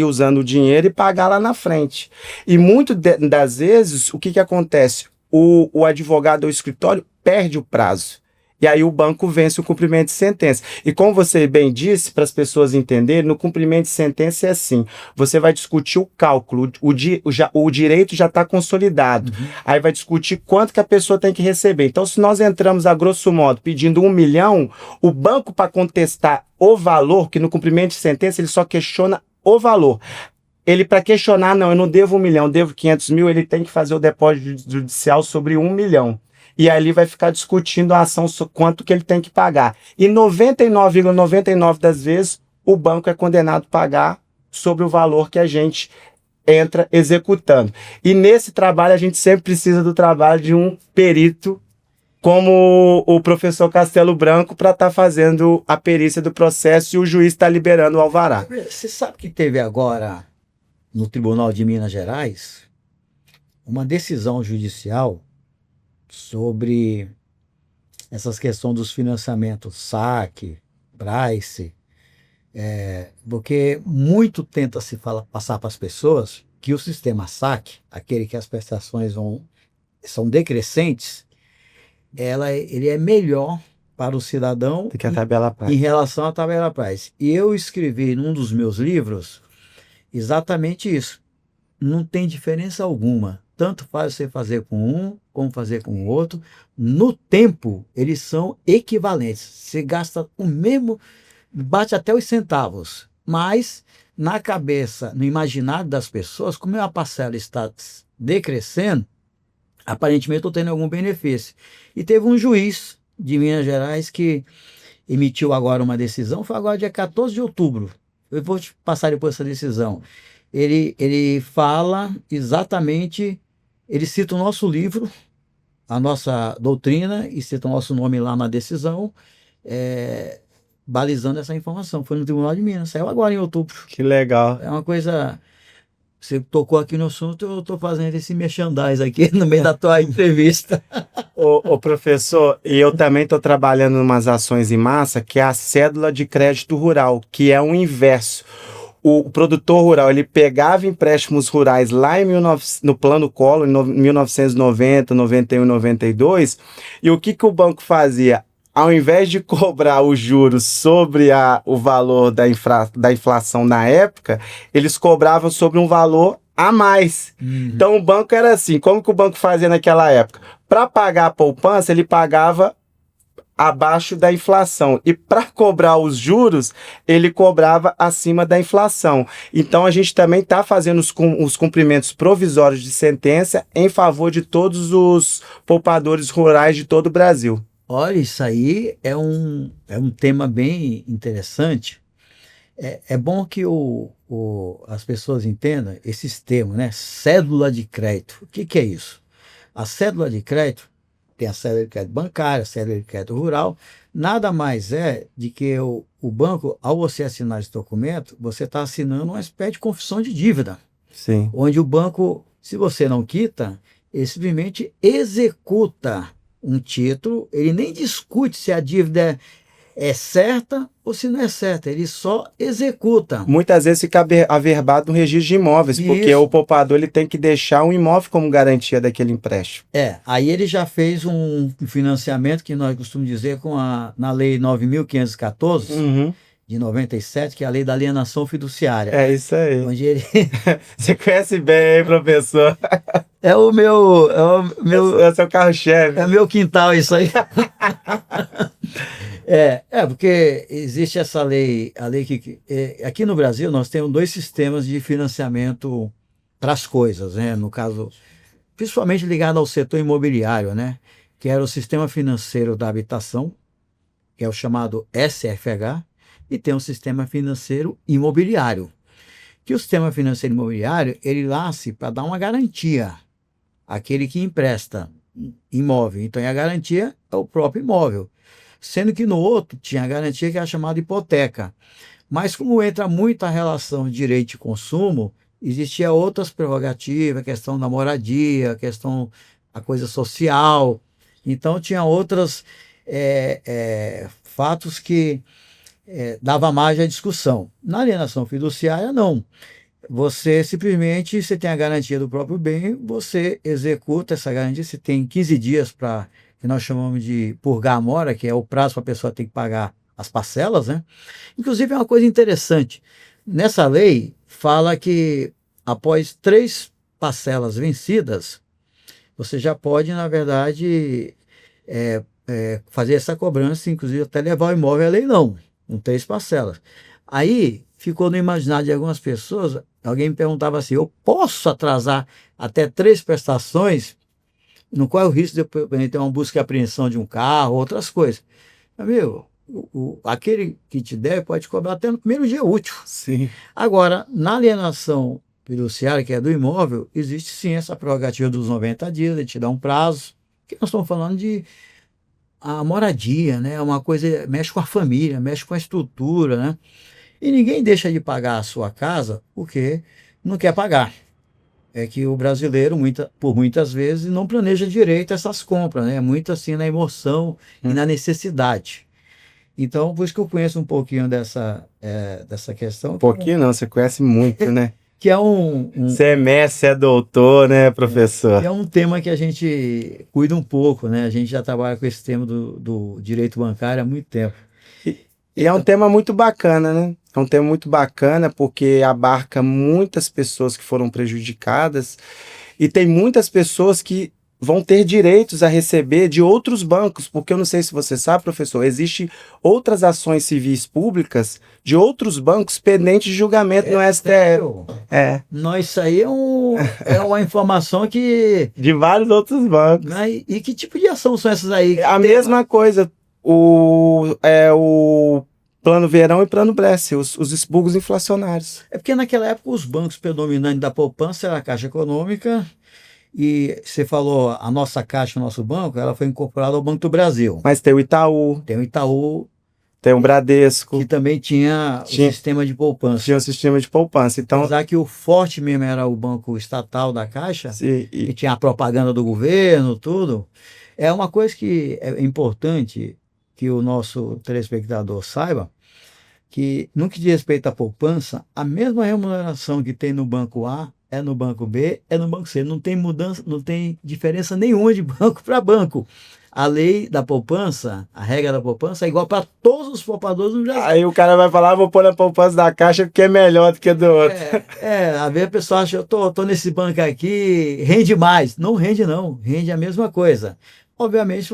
usando o dinheiro e pagar lá na frente. E muitas das vezes, o que acontece? O advogado ou o escritório perde o prazo. E aí o banco vence o cumprimento de sentença. E como você bem disse, para as pessoas entenderem, no cumprimento de sentença é assim, você vai discutir o cálculo, o direito já está consolidado. Uhum. Aí vai discutir quanto que a pessoa tem que receber. Então, se nós entramos, a grosso modo, pedindo 1 milhão, o banco, para contestar o valor, que no cumprimento de sentença ele só questiona o valor. Ele, para questionar, não, eu não devo 1 milhão, eu devo 500 mil, ele tem que fazer o depósito judicial sobre 1 milhão. E ali vai ficar discutindo a ação, quanto que ele tem que pagar. E 99,99 das vezes, o banco é condenado a pagar sobre o valor que a gente entra executando. E nesse trabalho, a gente sempre precisa do trabalho de um perito, como o professor Castelo Branco, para estar fazendo a perícia do processo e o juiz está liberando o alvará. Você sabe que teve agora, no Tribunal de Minas Gerais, uma decisão judicial sobre essas questões dos financiamentos SAC, Bryce, porque muito tenta se passar para as pessoas que o sistema SAC, aquele que as prestações são decrescentes, ele é melhor para o cidadão Tem que a tabela em relação à tabela Price. E eu escrevi num dos meus livros exatamente isso. Não tem diferença alguma. Tanto faz você fazer com um, como fazer com o outro. No tempo, eles são equivalentes. Você gasta o mesmo, bate até os centavos. Mas, na cabeça, no imaginário das pessoas, como a parcela está decrescendo, aparentemente estou tendo algum benefício. E teve um juiz de Minas Gerais que emitiu agora uma decisão, foi agora dia 14 de outubro. Eu vou te passar depois essa decisão. Ele fala exatamente, ele cita o nosso livro, a nossa doutrina, e cita o nosso nome lá na decisão, balizando essa informação. Foi no Tribunal de Minas, saiu agora em outubro. Que legal. É uma coisa... Você tocou aqui no assunto, eu estou fazendo esse merchandise aqui no meio da tua entrevista. Ô professor, e eu também estou trabalhando em umas ações em massa, que é a cédula de crédito rural, que é o inverso. O produtor rural, ele pegava empréstimos rurais lá no Plano Collor, em 1990, 91, 92, e o que o banco fazia? Ao invés de cobrar os juros sobre o valor da inflação na época, eles cobravam sobre um valor a mais. Uhum. Então o banco era assim, como que o banco fazia naquela época? Para pagar a poupança, ele pagava abaixo da inflação. E para cobrar os juros, ele cobrava acima da inflação. Então a gente também está fazendo os cumprimentos provisórios de sentença em favor de todos os poupadores rurais de todo o Brasil. Olha, isso aí é um tema bem interessante. É bom que as pessoas entendam esses termos, né? Cédula de crédito. O que é isso? A cédula de crédito tem a cédula de crédito bancária, a cédula de crédito rural, Nada mais é de que o banco, ao você assinar esse documento, você está assinando uma espécie de confissão de dívida, Sim. onde o banco, se você não quita, ele simplesmente executa um título, ele nem discute se a dívida é certa ou se não é certa, ele só executa. Muitas vezes fica averbado no registro de imóveis, porque Isso. o poupador ele tem que deixar um imóvel como garantia daquele empréstimo. Aí ele já fez um financiamento que nós costumamos dizer na Lei 9.514, Uhum. de 97, que é a Lei da Alienação Fiduciária. É isso aí. Onde ele Você conhece bem, hein, professor? é o meu É o seu carro-chefe. é meu quintal isso aí. Porque existe essa lei, a lei aqui no Brasil nós temos dois sistemas de financiamento para as coisas, né? No caso, principalmente ligado ao setor imobiliário, né? Que era o Sistema Financeiro da Habitação, que é o chamado SFH, e tem o Sistema Financeiro Imobiliário. Que o Sistema Financeiro Imobiliário, ele nasce para dar uma garantia àquele que empresta imóvel. Então, a garantia é o próprio imóvel. Sendo que no outro tinha a garantia que é a chamada hipoteca. Mas como entra muito a relação de direito de consumo, existia outras prerrogativas, a questão da moradia, a coisa social. Então tinha outros fatos que dava margem à discussão. Na alienação fiduciária, não. Você simplesmente, você tem a garantia do próprio bem, você executa essa garantia, você tem 15 dias para, que nós chamamos de purgar a mora, que é o prazo para a pessoa ter que pagar as parcelas, né? Inclusive é uma coisa interessante, nessa lei fala que após 3 parcelas vencidas, você já pode, na verdade, fazer essa cobrança, inclusive até levar o imóvel a leilão, com 3 parcelas. Aí ficou no imaginário de algumas pessoas, alguém me perguntava assim, eu posso atrasar até 3 prestações, no qual é o risco de eu ter uma busca e apreensão de um carro, outras coisas. Amigo, aquele que te deve pode cobrar até no primeiro dia útil. Sim. Agora, na alienação fiduciária, que é do imóvel, existe sim essa prerrogativa dos 90 dias, ele te dá um prazo, que nós estamos falando de a moradia, né? Uma coisa, mexe com a família, mexe com a estrutura, né? E ninguém deixa de pagar a sua casa porque não quer pagar. É que o brasileiro, por muitas vezes, não planeja direito essas compras, né? Muito assim na emoção e na necessidade. Então, por isso que eu conheço um pouquinho dessa questão. Um pouquinho não, você conhece muito, né? Que é Você é mestre, é doutor, né, professor? Que é um tema que a gente cuida um pouco, né? A gente já trabalha com esse tema do direito bancário há muito tempo. E é um tema muito bacana, né? É um tema muito bacana porque abarca muitas pessoas que foram prejudicadas e tem muitas pessoas que vão ter direitos a receber de outros bancos, porque eu não sei se você sabe, professor, existem outras ações civis públicas de outros bancos pendentes de julgamento no STF. Não, isso aí é uma informação que... De vários outros bancos. Né? E que tipo de ação são essas aí? A mesma coisa. O Plano Verão e Plano Bresser, os expurgos inflacionários. É porque naquela época os bancos predominantes da poupança era a Caixa Econômica e você falou, a nossa Caixa, o nosso banco, ela foi incorporada ao Banco do Brasil. Mas tem o Itaú. Tem o Itaú. Tem o Bradesco. Que também tinha o sistema de poupança. Tinha o sistema de poupança. Então, apesar que o forte mesmo era o banco estatal da Caixa, sim, que tinha a propaganda do governo, tudo. É uma coisa que é importante que o nosso telespectador saiba, que no que diz respeito à poupança, a mesma remuneração que tem no banco A é no banco B, é no banco C. Não tem mudança, não tem diferença nenhuma de banco para banco. A lei da poupança, a regra da poupança é igual para todos os poupadores no Brasil. Aí o cara vai falar, vou pôr na poupança da Caixa porque é melhor do que do outro. Às vezes a pessoa acha, eu tô nesse banco aqui, rende mais. Não rende não, rende a mesma coisa. Obviamente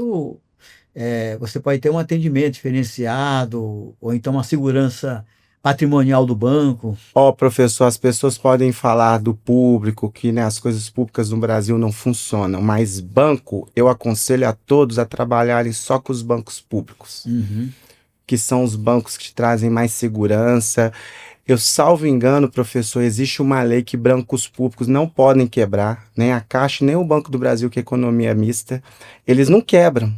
você pode ter um atendimento diferenciado, ou então uma segurança patrimonial do banco. Professor, as pessoas podem falar do público, que né, as coisas públicas no Brasil não funcionam, mas banco, eu aconselho a todos a trabalharem só com os bancos públicos, que são os bancos que te trazem mais segurança. Eu salvo engano, professor, existe uma lei que bancos públicos não podem quebrar, nem a Caixa, nem o Banco do Brasil, que é economia mista, eles não quebram.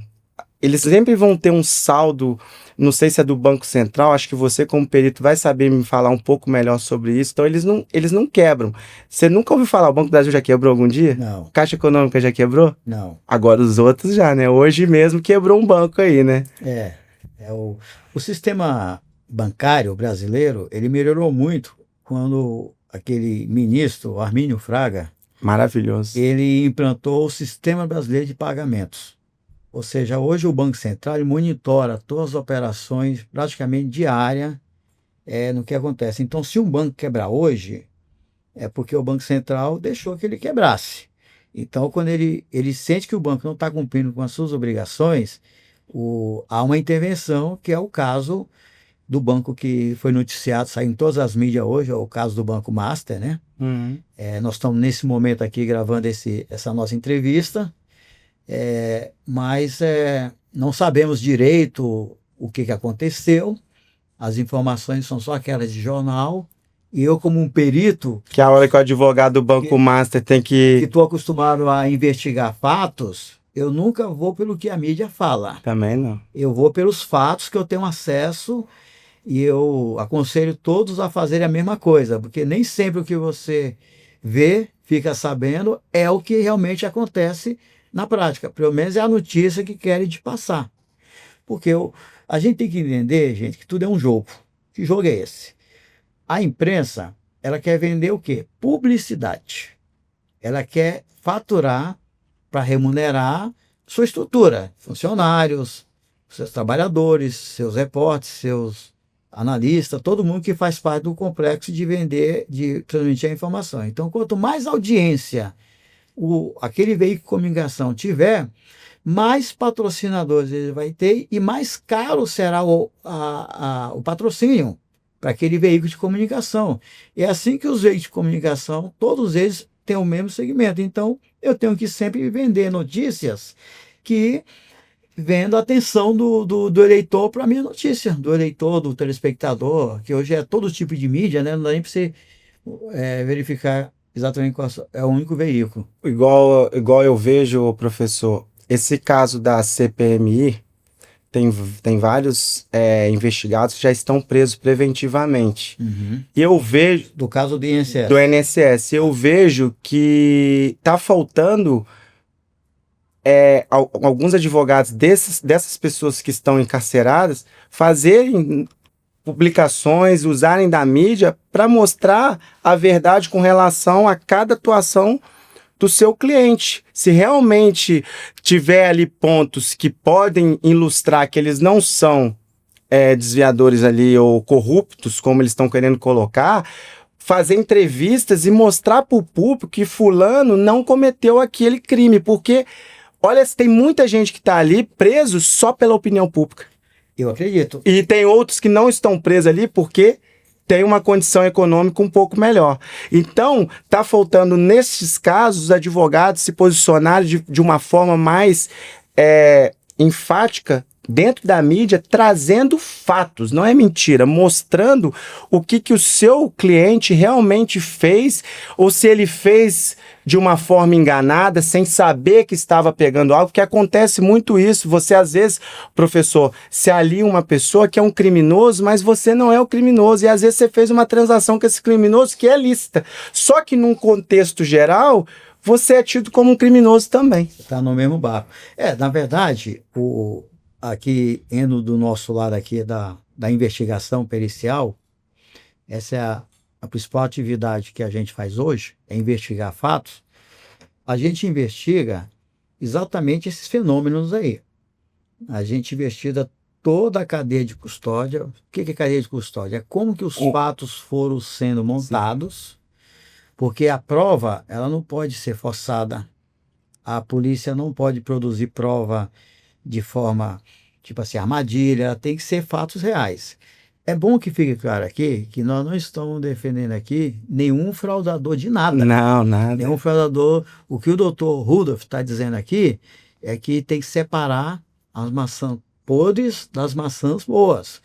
eles sempre vão ter um saldo, não sei se é do Banco Central, acho que você como perito vai saber me falar um pouco melhor sobre isso, então eles não quebram. Você nunca ouviu falar, o Banco do Brasil já quebrou algum dia? Não, Caixa Econômica já quebrou? não. Agora os outros já, né? Hoje mesmo quebrou um banco aí, né? O sistema bancário brasileiro, ele melhorou muito quando aquele ministro, Armínio Fraga, Maravilhoso. ele implantou o Sistema Brasileiro de Pagamentos. Ou seja, hoje o Banco Central ele monitora todas as operações praticamente diárias no que acontece. Então, se um banco quebrar hoje, é porque o Banco Central deixou que ele quebrasse. Então, quando ele sente que o banco não está cumprindo com as suas obrigações, há uma intervenção, que é o caso do banco que foi noticiado, saiu em todas as mídias hoje, é o caso do Banco Master, né? Uhum. Nós estamos nesse momento aqui gravando essa nossa entrevista, mas não sabemos direito o que aconteceu, as informações são só aquelas de jornal, e eu, como um perito, Que a hora que o advogado do Banco Master tem que que... estou acostumado a investigar fatos, eu nunca vou pelo que a mídia fala. Também não. Eu vou pelos fatos que eu tenho acesso, e eu aconselho todos a fazerem a mesma coisa, porque nem sempre o que você vê, fica sabendo, é o que realmente acontece na prática. Pelo menos é a notícia que querem te passar. Porque a gente tem que entender, gente, que tudo é um jogo. Que jogo é esse? A imprensa, ela quer vender o quê? Publicidade. Ela quer faturar para remunerar sua estrutura, funcionários, seus trabalhadores, seus repórteres, seus analistas, todo mundo que faz parte do complexo de vender, de transmitir a informação. Então, quanto mais audiência aquele veículo de comunicação tiver, mais patrocinadores ele vai ter e mais caro será o patrocínio para aquele veículo de comunicação. É assim que os veículos de comunicação, todos eles têm o mesmo segmento. Então, eu tenho que sempre vender notícias que vendo a atenção do eleitor para a minha notícia, do eleitor, do telespectador, que hoje é todo tipo de mídia, né? Não dá nem para você verificar exatamente qual é o único veículo. Igual eu vejo, professor, esse caso da CPMI, tem vários investigados que já estão presos preventivamente. Uhum. E eu vejo... Do caso do INSS. Do INSS. Eu vejo que está faltando alguns advogados dessas pessoas que estão encarceradas fazerem publicações, usarem da mídia para mostrar a verdade com relação a cada atuação do seu cliente. Se realmente tiver ali pontos que podem ilustrar que eles não são desviadores ali ou corruptos, como eles estão querendo colocar, fazer entrevistas e mostrar para o público que fulano não cometeu aquele crime, porque, olha, tem muita gente que está ali preso só pela opinião pública. Eu acredito. E tem outros que não estão presos ali porque tem uma condição econômica um pouco melhor. Então, está faltando, nesses casos, os advogados se posicionarem de uma forma mais enfática dentro da mídia, trazendo fatos, não é mentira, mostrando o que o seu cliente realmente fez, ou se ele fez de uma forma enganada, sem saber que estava pegando algo, porque acontece muito isso. Você, às vezes, professor, se alia uma pessoa que é um criminoso, mas você não é o criminoso, e às vezes você fez uma transação com esse criminoso que é lícita. Só que num contexto geral, você é tido como um criminoso também. Está no mesmo barco. Na verdade, aqui, indo do nosso lado aqui da investigação pericial, essa é a principal atividade que a gente faz hoje, é investigar fatos. A gente investiga exatamente esses fenômenos aí. A gente investiga toda a cadeia de custódia. O que é cadeia de custódia? É como que os fatos foram sendo montados, porque a prova ela não pode ser forçada. A polícia não pode produzir prova de forma, tipo assim, armadilha, ela tem que ser fatos reais. É bom que fique claro aqui que nós não estamos defendendo aqui nenhum fraudador de nada. Não, nada. Nenhum fraudador. O que o doutor Rudolph está dizendo aqui é que tem que separar as maçãs podres das maçãs boas.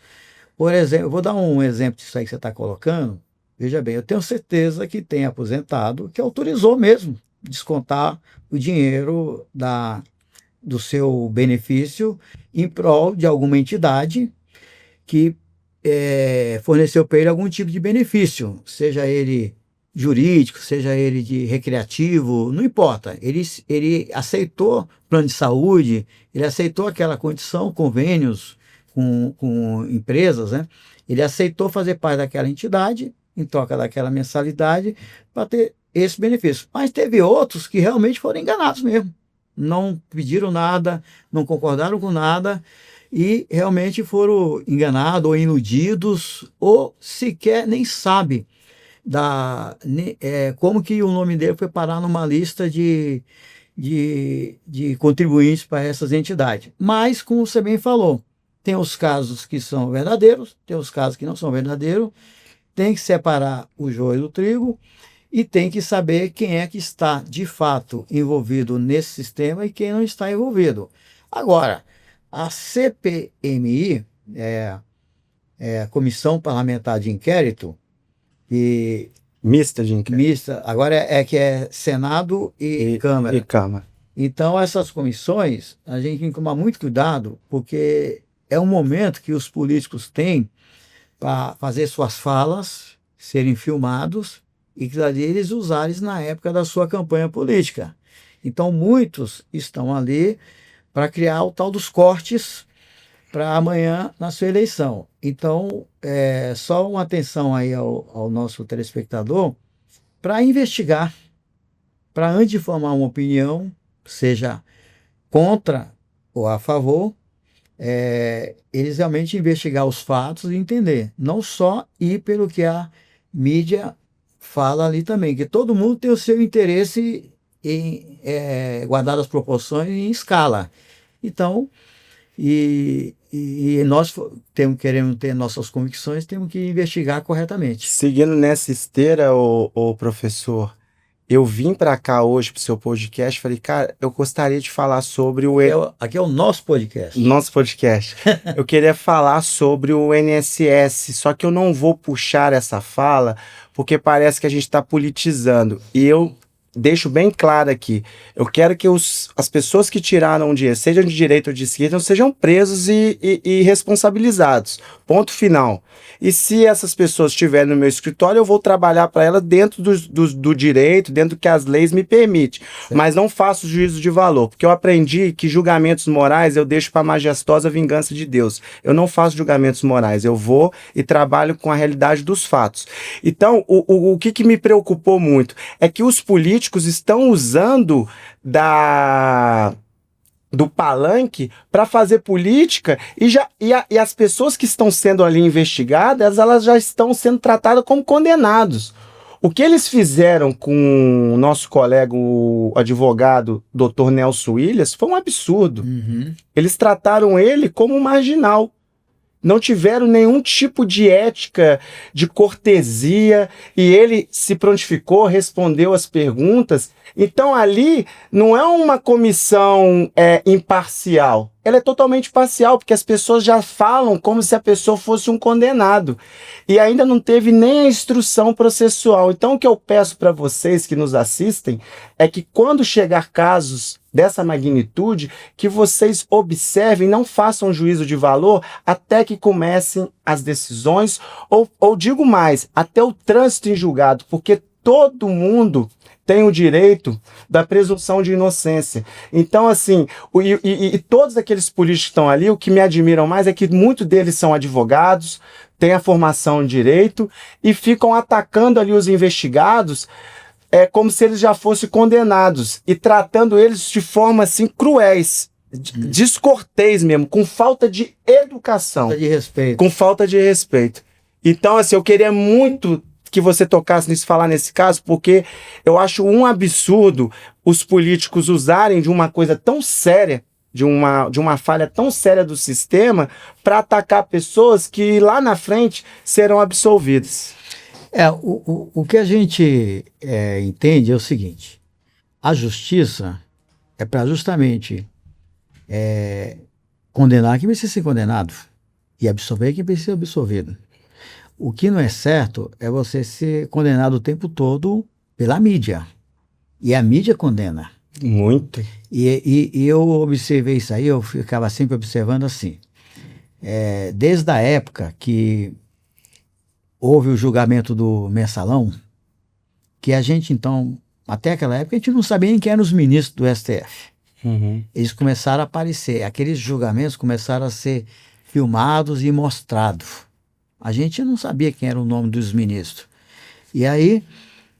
Por exemplo, eu vou dar um exemplo disso aí que você está colocando. Veja bem, eu tenho certeza que tem aposentado que autorizou mesmo descontar o dinheiro do seu benefício em prol de alguma entidade que forneceu para ele algum tipo de benefício, seja ele jurídico, seja ele de recreativo, não importa. Ele aceitou plano de saúde, ele aceitou aquela condição, convênios com empresas, né? Ele aceitou fazer parte daquela entidade, em troca daquela mensalidade, para ter esse benefício. Mas teve outros que realmente foram enganados mesmo. Não pediram nada, não concordaram com nada, e realmente foram enganados ou iludidos, ou sequer nem sabe como que o nome dele foi parar numa lista de contribuintes para essas entidades. Mas, como você bem falou, tem os casos que são verdadeiros, tem os casos que não são verdadeiros, tem que separar o joio do trigo e tem que saber quem é que está, de fato, envolvido nesse sistema e quem não está envolvido. Agora, a CPMI, a Comissão Parlamentar de Inquérito, e Mista de inquérito. Mista, agora que é Senado e Câmara. E Câmara. Então, essas comissões, a gente tem que tomar muito cuidado, porque é um momento que os políticos têm para fazer suas falas, serem filmados, e que ali eles usarem na época da sua campanha política. Então, muitos estão ali para criar o tal dos cortes para amanhã na sua eleição. Então, só uma atenção aí ao nosso telespectador para investigar, para antes de formar uma opinião, seja contra ou a favor, eles realmente investigar os fatos e entender, não só ir pelo que a mídia fala ali também, que todo mundo tem o seu interesse em guardar as proporções em escala. Então, e nós queremos ter nossas convicções, temos que investigar corretamente. Seguindo nessa esteira, o professor, eu vim para cá hoje para o seu podcast, falei, cara, eu gostaria de falar sobre o... Aqui é o nosso podcast. Nosso podcast. Eu queria falar sobre o INSS, só que eu não vou puxar essa fala, porque parece que a gente está politizando. E eu deixo bem claro aqui, eu quero que as pessoas que tiraram o dinheiro, sejam de direita ou de esquerda, sejam presos e responsabilizados. Ponto final. E se essas pessoas estiverem no meu escritório, eu vou trabalhar para elas dentro do direito, dentro do que as leis me permitem. Certo. Mas não faço juízo de valor, porque eu aprendi que julgamentos morais eu deixo para a majestosa vingança de Deus. Eu não faço julgamentos morais, eu vou e trabalho com a realidade dos fatos. Então, o que me preocupou muito é que os políticos estão usando do palanque para fazer política e as pessoas que estão sendo ali investigadas, elas já estão sendo tratadas como condenados. O que eles fizeram com o nosso colega, o advogado Dr. Nelson Williams, foi um absurdo. Uhum. Eles trataram ele como um marginal. Não tiveram nenhum tipo de ética, de cortesia, e ele se prontificou, respondeu as perguntas. Então ali não é uma comissão imparcial, ela é totalmente parcial, porque as pessoas já falam como se a pessoa fosse um condenado. E ainda não teve nem a instrução processual. Então o que eu peço para vocês que nos assistem é que quando chegar casos dessa magnitude, que vocês observem, não façam juízo de valor até que comecem as decisões, ou digo mais, até o trânsito em julgado, porque todo mundo tem o direito da presunção de inocência. Então, assim, e todos aqueles políticos que estão ali, o que me admiram mais é que muitos deles são advogados, têm a formação em direito e ficam atacando ali os investigados como se eles já fossem condenados e tratando eles de forma assim cruéis, descortês mesmo, com falta de educação. Falta de respeito. Com falta de respeito. Então, assim, eu queria muito que você tocasse nisso, falar nesse caso, porque eu acho um absurdo os políticos usarem de uma coisa tão séria, de uma falha tão séria do sistema, para atacar pessoas que lá na frente serão absolvidas. O que a gente entende é o seguinte: a justiça é para justamente condenar quem precisa ser condenado e absolver quem precisa ser absolvido. O que não é certo é você ser condenado o tempo todo pela mídia. E a mídia condena. Muito. E eu observei isso aí, eu ficava sempre observando assim. Desde a época que houve o julgamento do Mensalão, que a gente então, até aquela época, a gente não sabia nem quem eram os ministros do STF. Uhum. Eles começaram a aparecer, aqueles julgamentos começaram a ser filmados e mostrados. A gente não sabia quem era o nome dos ministros. E aí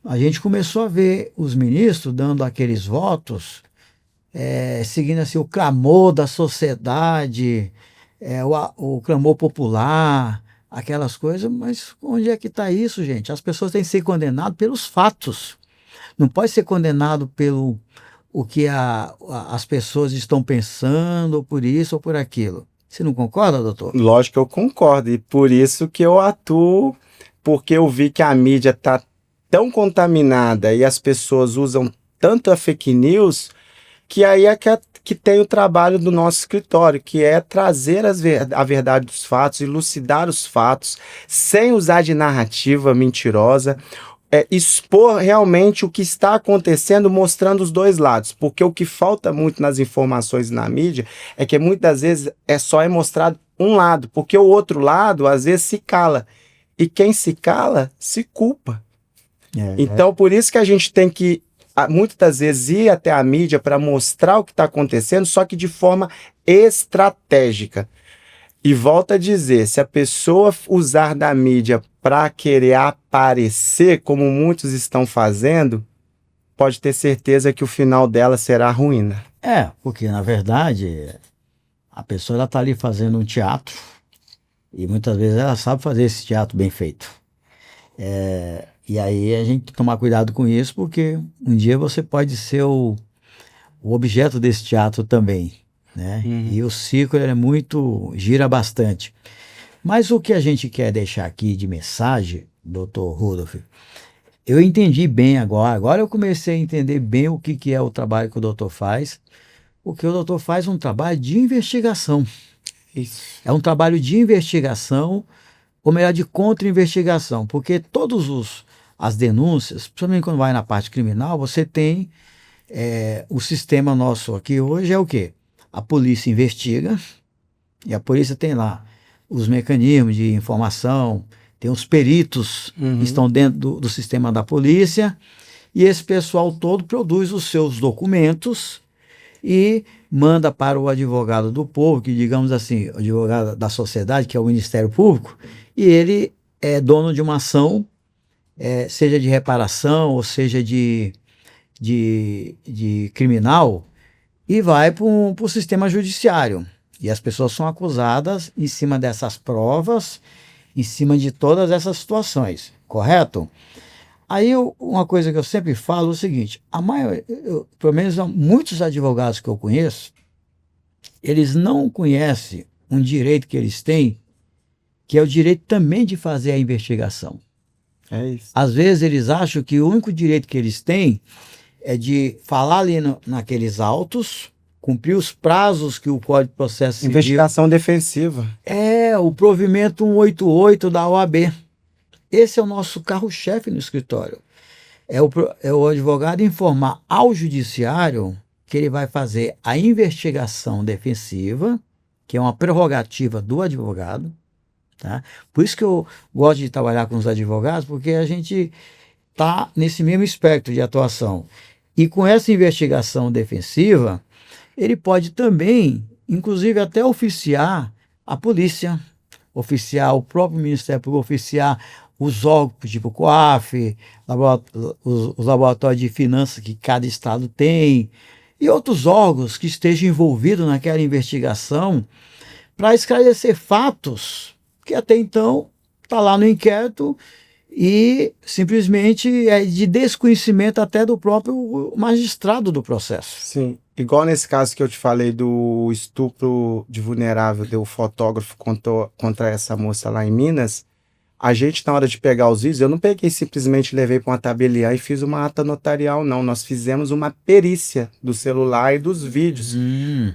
a gente começou a ver os ministros dando aqueles votos, seguindo assim o clamor da sociedade, o clamor popular, aquelas coisas, mas onde é que está isso, gente? As pessoas têm que ser condenadas pelos fatos. Não pode ser condenado pelo o que as pessoas estão pensando, ou por isso ou por aquilo. Você não concorda, doutor? Lógico que eu concordo, e por isso que eu atuo, porque eu vi que a mídia está tão contaminada e as pessoas usam tanto a fake news, que aí é que tem o trabalho do nosso escritório, que é trazer a verdade dos fatos, elucidar os fatos, sem usar de narrativa mentirosa, expor realmente o que está acontecendo, mostrando os dois lados, porque o que falta muito nas informações e na mídia é que muitas vezes é mostrado um lado, porque o outro lado às vezes se cala, e quem se cala se culpa. Então por isso que a gente tem que muitas das vezes ir até a mídia para mostrar o que está acontecendo, só que de forma estratégica. E volto a dizer, se a pessoa usar da mídia para querer aparecer, como muitos estão fazendo, pode ter certeza que o final dela será ruína. Porque na verdade a pessoa está ali fazendo um teatro e muitas vezes ela sabe fazer esse teatro bem feito. E aí a gente tem que tomar cuidado com isso, porque um dia você pode ser o objeto desse teatro também, né? Uhum. E o circo gira bastante. Mas o que a gente quer deixar aqui de mensagem, doutor Rudolf, eu entendi bem agora eu comecei a entender bem o que é o trabalho que o doutor faz, porque o doutor faz um trabalho de investigação. Isso. É um trabalho de investigação, ou melhor, de contra-investigação, porque as denúncias, principalmente quando vai na parte criminal, você tem o sistema nosso aqui hoje é o quê? A polícia investiga, e a polícia tem lá os mecanismos de informação, tem os peritos que estão dentro do sistema da polícia, e esse pessoal todo produz os seus documentos e manda para o advogado do povo, que digamos assim, o advogado da sociedade, que é o Ministério Público, e ele é dono de uma ação, seja de reparação ou seja de criminal, e vai para o sistema judiciário. E as pessoas são acusadas em cima dessas provas, em cima de todas essas situações, correto? Aí uma coisa que eu sempre falo é o seguinte, pelo menos muitos advogados que eu conheço, eles não conhecem um direito que eles têm, que é o direito também de fazer a investigação. É isso. Às vezes eles acham que o único direito que eles têm é de falar ali naqueles autos, cumprir os prazos que o Código de Processo Civil... Investigação defensiva. O provimento 188 da OAB. Esse é o nosso carro-chefe no escritório. É o advogado informar ao judiciário que ele vai fazer a investigação defensiva, que é uma prerrogativa do advogado. Tá? Por isso que eu gosto de trabalhar com os advogados, porque a gente está nesse mesmo espectro de atuação. E com essa investigação defensiva, ele pode também, inclusive até oficiar a polícia, oficiar o próprio Ministério Público, oficiar os órgãos, tipo o COAF, os laboratórios de finanças que cada estado tem, e outros órgãos que estejam envolvidos naquela investigação para esclarecer fatos que até então está lá no inquérito e simplesmente é de desconhecimento até do próprio magistrado do processo. Sim, igual nesse caso que eu te falei do estupro de vulnerável do fotógrafo contra essa moça lá em Minas, a gente na hora de pegar os vídeos, eu não peguei simplesmente levei para uma tabeliã e fiz uma ata notarial, não, nós fizemos uma perícia do celular e dos vídeos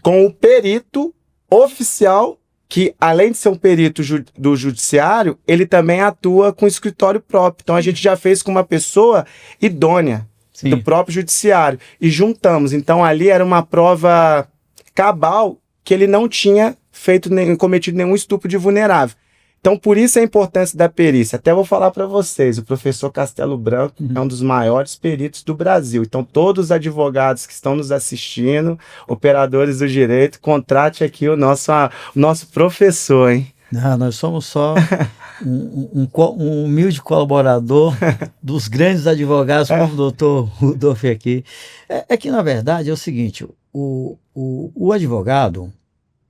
com o perito oficial, que além de ser um perito do judiciário, ele também atua com escritório próprio. Então a gente já fez com uma pessoa idônea. Sim. do próprio judiciário, e juntamos. Então ali era uma prova cabal que ele não tinha cometido nenhum estupro de vulnerável. Então, por isso a importância da perícia. Até vou falar para vocês, o professor Castelo Branco é um dos maiores peritos do Brasil. Então, todos os advogados que estão nos assistindo, operadores do direito, contrate aqui o nosso professor, hein? Não, nós somos só um humilde colaborador dos grandes advogados, como o doutor Rudolf aqui. É que, na verdade, é o seguinte, o advogado,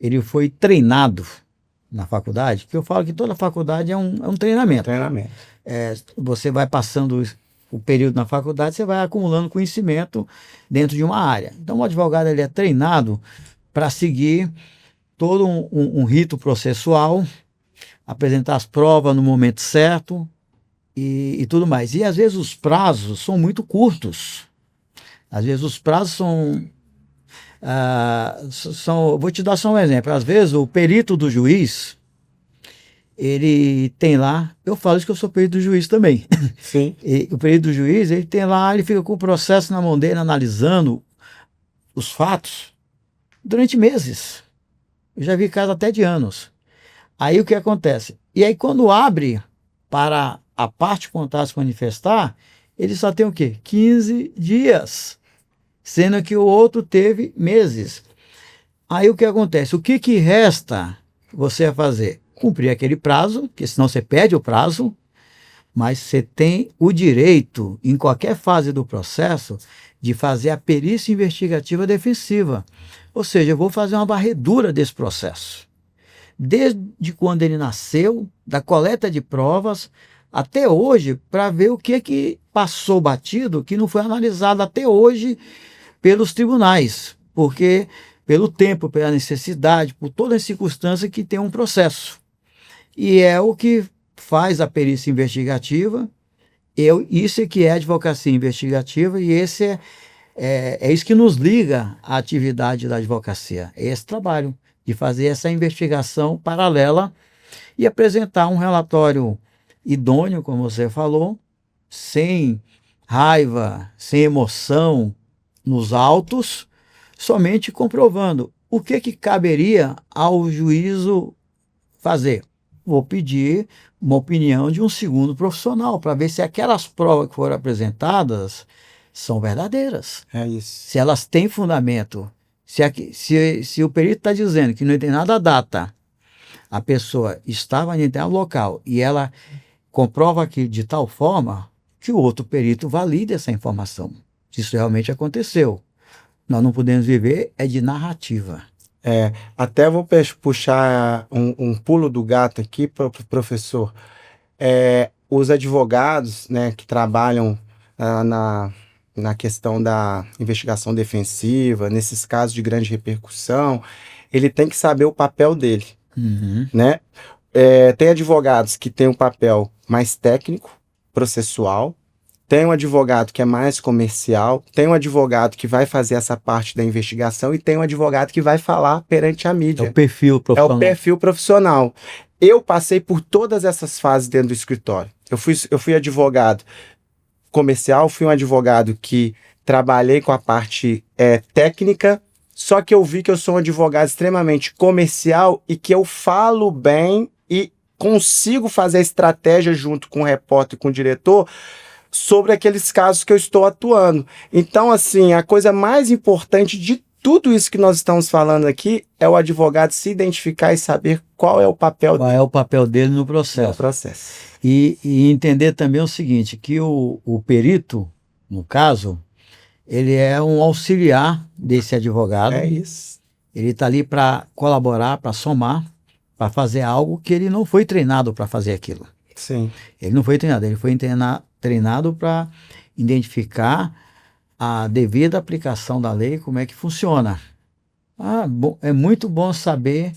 ele foi treinado na faculdade, que eu falo que toda faculdade é um treinamento. Você vai passando o período na faculdade, você vai acumulando conhecimento dentro de uma área. Então, o advogado ele é treinado para seguir todo um rito processual, apresentar as provas no momento certo e tudo mais. E, às vezes, os prazos são muito curtos. Às vezes, os prazos vou te dar só um exemplo. Às vezes o perito do juiz, ele tem lá, eu falo isso que eu sou perito do juiz também. Sim. E o perito do juiz, ele tem lá, ele fica com o processo na mão dele, analisando os fatos durante meses. Eu já vi casos até de anos. Aí o que acontece? E aí quando abre para a parte contrária se manifestar, ele só tem o quê? 15 dias. Sendo que o outro teve meses. Aí o que acontece? O que resta você a fazer? Cumprir aquele prazo, porque senão você perde o prazo, mas você tem o direito, em qualquer fase do processo, de fazer a perícia investigativa defensiva. Ou seja, eu vou fazer uma varredura desse processo. Desde quando ele nasceu, da coleta de provas, até hoje, para ver o que passou batido, que não foi analisado até hoje pelos tribunais, porque pelo tempo, pela necessidade, por toda a circunstância que tem um processo. E é o que faz a perícia investigativa, isso é que é a advocacia investigativa, e esse é isso que nos liga à atividade da advocacia, é esse trabalho de fazer essa investigação paralela e apresentar um relatório idôneo, como você falou, sem raiva, sem emoção, nos autos, somente comprovando o que caberia ao juízo fazer. Vou pedir uma opinião de um segundo profissional para ver se aquelas provas que foram apresentadas são verdadeiras. É isso. Se elas têm fundamento. Se o perito está dizendo que não tem nada a data, a pessoa estava em determinado local e ela comprova aquilo de tal forma que o outro perito valide essa informação. Isso realmente aconteceu. Nós não podemos viver de narrativa. Até vou puxar um pulo do gato aqui para o professor. Os advogados, né, que trabalham na questão da investigação defensiva, nesses casos de grande repercussão, ele tem que saber o papel dele. Uhum. Né? Tem advogados que têm um papel mais técnico, processual, tem um advogado que é mais comercial, tem um advogado que vai fazer essa parte da investigação e tem um advogado que vai falar perante a mídia. É o perfil profissional. É o perfil profissional. Eu passei por todas essas fases dentro do escritório. Eu fui advogado comercial, fui um advogado que trabalhei com a parte técnica, só que eu vi que eu sou um advogado extremamente comercial e que eu falo bem e consigo fazer a estratégia junto com o repórter e com o diretor sobre aqueles casos que eu estou atuando. Então, assim, a coisa mais importante de tudo isso que nós estamos falando aqui é o advogado se identificar e saber qual é o papel dele. Qual é o papel dele no processo. E entender também o seguinte, que o perito, no caso, ele é um auxiliar desse advogado. É isso. Ele está ali para colaborar, para somar, para fazer algo que ele não foi treinado para fazer aquilo. Sim. Ele não foi treinado, ele foi treinado para identificar a devida aplicação da lei, como é que funciona. É muito bom saber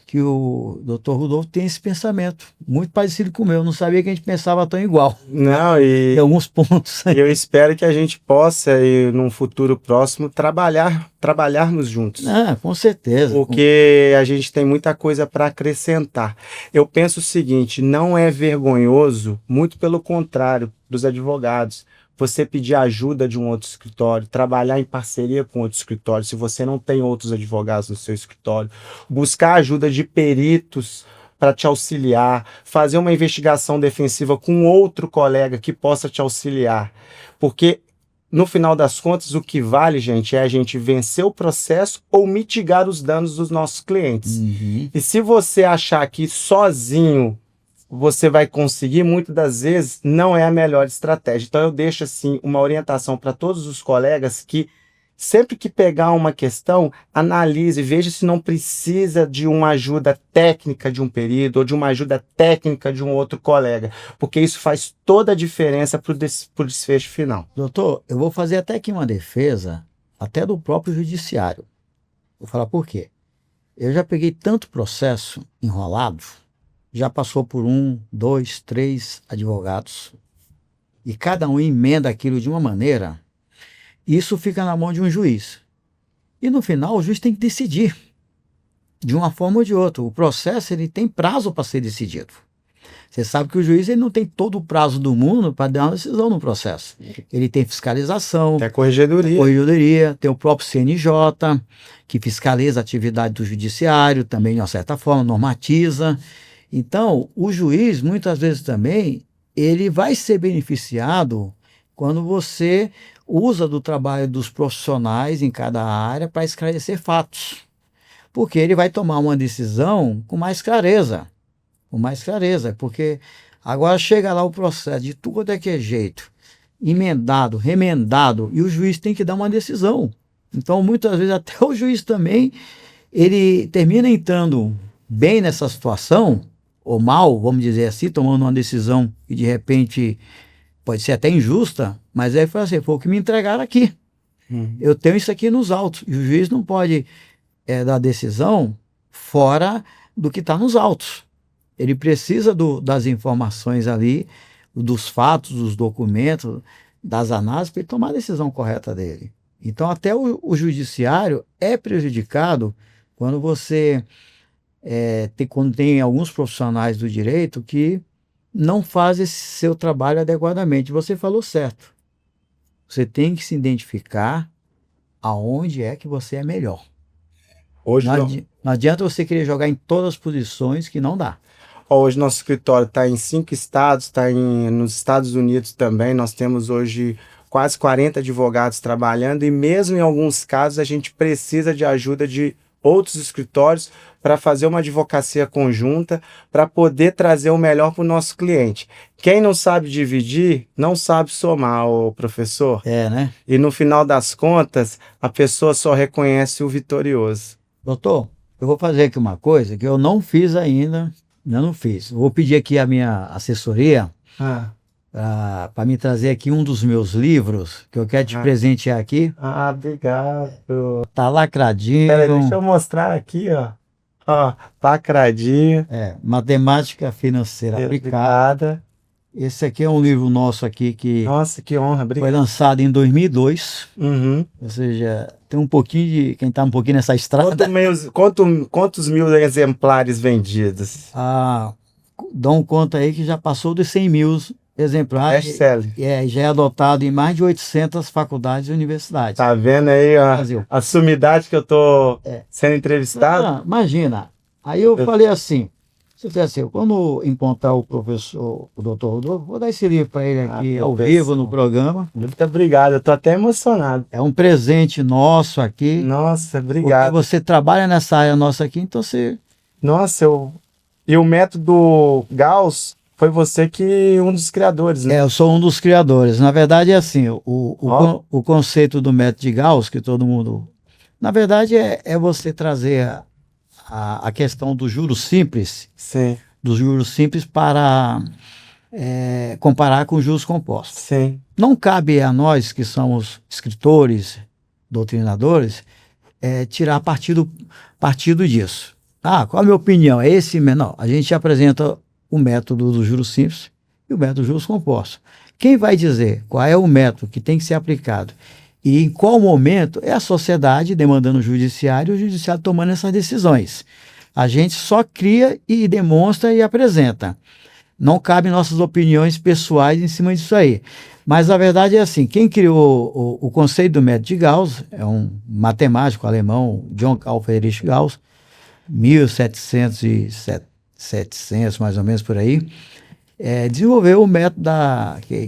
que o Dr. Rudolf tem esse pensamento, muito parecido com o meu. Eu não sabia que a gente pensava tão igual. Não, e em alguns pontos. Eu espero que a gente possa, num futuro próximo, trabalharmos juntos. Com certeza. Porque a gente tem muita coisa para acrescentar. Eu penso o seguinte, não é vergonhoso, muito pelo contrário, dos advogados. você pedir ajuda de um outro escritório, trabalhar em parceria com outro escritório, se você não tem outros advogados no seu escritório, buscar ajuda de peritos para te auxiliar, fazer uma investigação defensiva com outro colega que possa te auxiliar. Porque, no final das contas, o que vale, gente, é a gente vencer o processo ou mitigar os danos dos nossos clientes. E se você achar que sozinho você vai conseguir, muitas das vezes não é a melhor estratégia. Então eu deixo assim uma orientação para todos os colegas que sempre que pegar uma questão, analise, veja se não precisa de uma ajuda técnica de um perito ou de uma ajuda técnica de um outro colega, porque isso faz toda a diferença para o desfecho final. Doutor, eu vou fazer até aqui uma defesa, até do próprio judiciário. Vou falar por quê. Eu já peguei tanto processo enrolado, já passou por 1, 2, 3 advogados, e cada um emenda aquilo de uma maneira, isso fica na mão de um juiz. E no final o juiz tem que decidir, de uma forma ou de outra. O processo ele tem prazo para ser decidido. Você sabe que o juiz ele não tem todo o prazo do mundo para dar uma decisão no processo. Ele tem fiscalização, É corregedoria. corregedoria, tem o próprio CNJ, que fiscaliza a atividade do judiciário, também de uma certa forma, normatiza. Então, o juiz, muitas vezes também, ele vai ser beneficiado quando você usa do trabalho dos profissionais em cada área para esclarecer fatos. Porque ele vai tomar uma decisão com mais clareza. Com mais clareza. Porque agora chega lá o processo de tudo quanto é que é jeito, emendado, remendado, e o juiz tem que dar uma decisão. Então, muitas vezes, até o juiz também, ele termina entrando bem nessa situação, ou mal, vamos dizer assim, tomando uma decisão que de repente pode ser até injusta, mas aí foi assim, foi o que me entregaram aqui. Eu tenho isso aqui nos autos. E o juiz não pode dar decisão fora do que está nos autos. Ele precisa das informações ali, dos fatos, dos documentos, das análises, para ele tomar a decisão correta dele. Então, até o judiciário é prejudicado quando você quando tem alguns profissionais do direito que não fazem esse seu trabalho adequadamente. Você falou certo. Você tem que se identificar aonde é que você é melhor. Hoje Não adianta você querer jogar em todas as posições, que não dá. Hoje nosso escritório está em 5 estados, está nos Estados Unidos também. Nós temos hoje quase 40 advogados trabalhando e mesmo em alguns casos a gente precisa de ajuda de outros escritórios para fazer uma advocacia conjunta, para poder trazer o melhor para o nosso cliente. Quem não sabe dividir, não sabe somar, ô professor. Né? E no final das contas, a pessoa só reconhece o vitorioso. Doutor, eu vou fazer aqui uma coisa que eu não fiz ainda, não fiz. Eu vou pedir aqui a minha assessoria para me trazer aqui um dos meus livros, que eu quero te presentear aqui. Obrigado. Tá lacradinho. Peraí, deixa eu mostrar aqui, ó. Ó, lacradinho. Matemática Financeira Aplicada. Esse aqui é um livro nosso aqui que Nossa, que honra, obrigado. foi lançado em 2002. Ou seja, tem um pouquinho de quem está um pouquinho nessa estrada. Quantos mil exemplares vendidos? Dão conta aí que já passou dos 100 mil exemplares. Best-seller. Já é adotado em mais de 800 faculdades e universidades. Tá vendo aí a sumidade que eu tô sendo entrevistado? Imagina. Aí eu falei assim, quando encontrar o professor, o doutor Rodolfo, vou dar esse livro para ele aqui ao vivo no programa. Muito obrigado, eu tô até emocionado. É um presente nosso aqui. Nossa, obrigado. Porque você trabalha nessa área nossa aqui, então você... Nossa, e o método Gauss foi você que um dos criadores, né? Eu sou um dos criadores. Na verdade é assim, o conceito do método de Gauss, que todo mundo... Na verdade é você trazer a questão do juros simples, Sim. dos juros simples para comparar com os juros compostos. Sim. Não cabe a nós, que somos escritores, doutrinadores, tirar partido disso. Qual a minha opinião? É esse? Não, a gente apresenta o método dos juros simples e o método dos juros compostos. Quem vai dizer qual é o método que tem que ser aplicado e em qual momento é a sociedade demandando o judiciário e o judiciário tomando essas decisões. A gente só cria e demonstra e apresenta. não cabem nossas opiniões pessoais em cima disso aí. Mas a verdade é assim, quem criou o conceito do método de Gauss é um matemático alemão, John Carl Friedrich Gauss, 1700 e 700, mais ou menos por aí, desenvolveu o método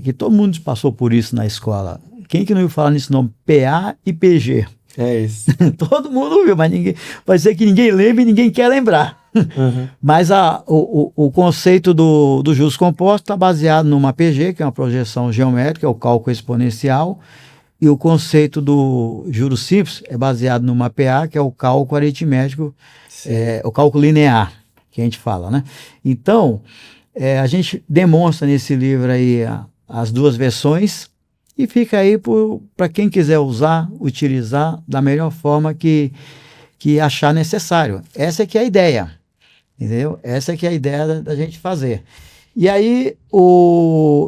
que todo mundo passou por isso na escola. Quem que não ouviu falar nesse nome? PA e PG. É isso. Todo mundo ouviu, mas pode ser que ninguém lembre e ninguém quer lembrar. Uhum. Mas o conceito do juros compostos está baseado numa PG, que é uma projeção geométrica, é o cálculo exponencial, e o conceito do juros simples é baseado numa PA, que é o cálculo aritmético, o cálculo linear, que a gente fala, né? Então, a gente demonstra nesse livro aí as duas versões e fica aí para quem quiser utilizar da melhor forma que achar necessário. Essa é que é a ideia. Entendeu? Essa é que é a ideia da gente fazer. E aí,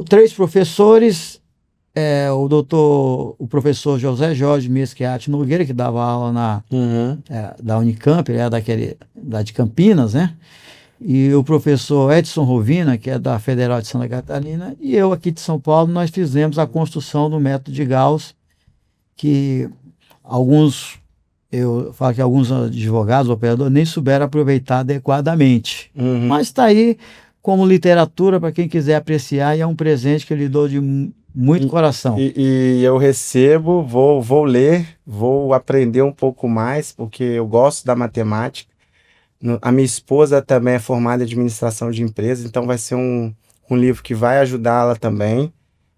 três professores, o professor José Jorge Mesquiati Nogueira, que dava aula da Unicamp, ele é da de Campinas, né? E o professor Edson Rovina, que é da Federal de Santa Catarina, e eu aqui de São Paulo, nós fizemos a construção do método de Gauss, que eu falo que alguns advogados, operadores, nem souberam aproveitar adequadamente. Uhum. Mas está aí como literatura para quem quiser apreciar, e é um presente que eu lhe dou de muito coração. E eu recebo, vou ler, vou aprender um pouco mais, porque eu gosto da matemática. A minha esposa também é formada em administração de empresas, então vai ser um livro que vai ajudá-la também.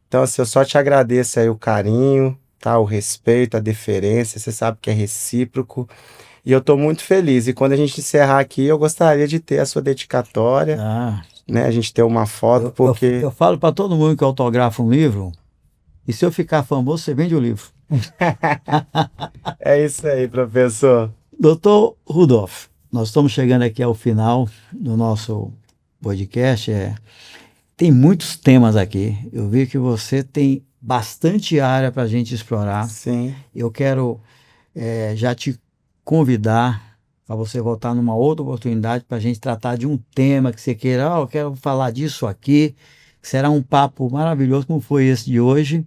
Então, assim, eu só te agradeço aí o carinho, tá? O respeito, a deferência, você sabe que é recíproco. E eu estou muito feliz. E quando a gente encerrar aqui, eu gostaria de ter a sua dedicatória, né? A gente ter uma foto, porque... Eu falo para todo mundo que autografa um livro, e se eu ficar famoso, você vende o livro. É isso aí, professor. Doutor Rudolph, nós estamos chegando aqui ao final do nosso podcast. Tem muitos temas aqui. Eu vi que você tem bastante área para a gente explorar. Sim. Eu quero já te convidar para você voltar numa outra oportunidade para a gente tratar de um tema que você queira. Eu quero falar disso aqui. Será um papo maravilhoso como foi esse de hoje.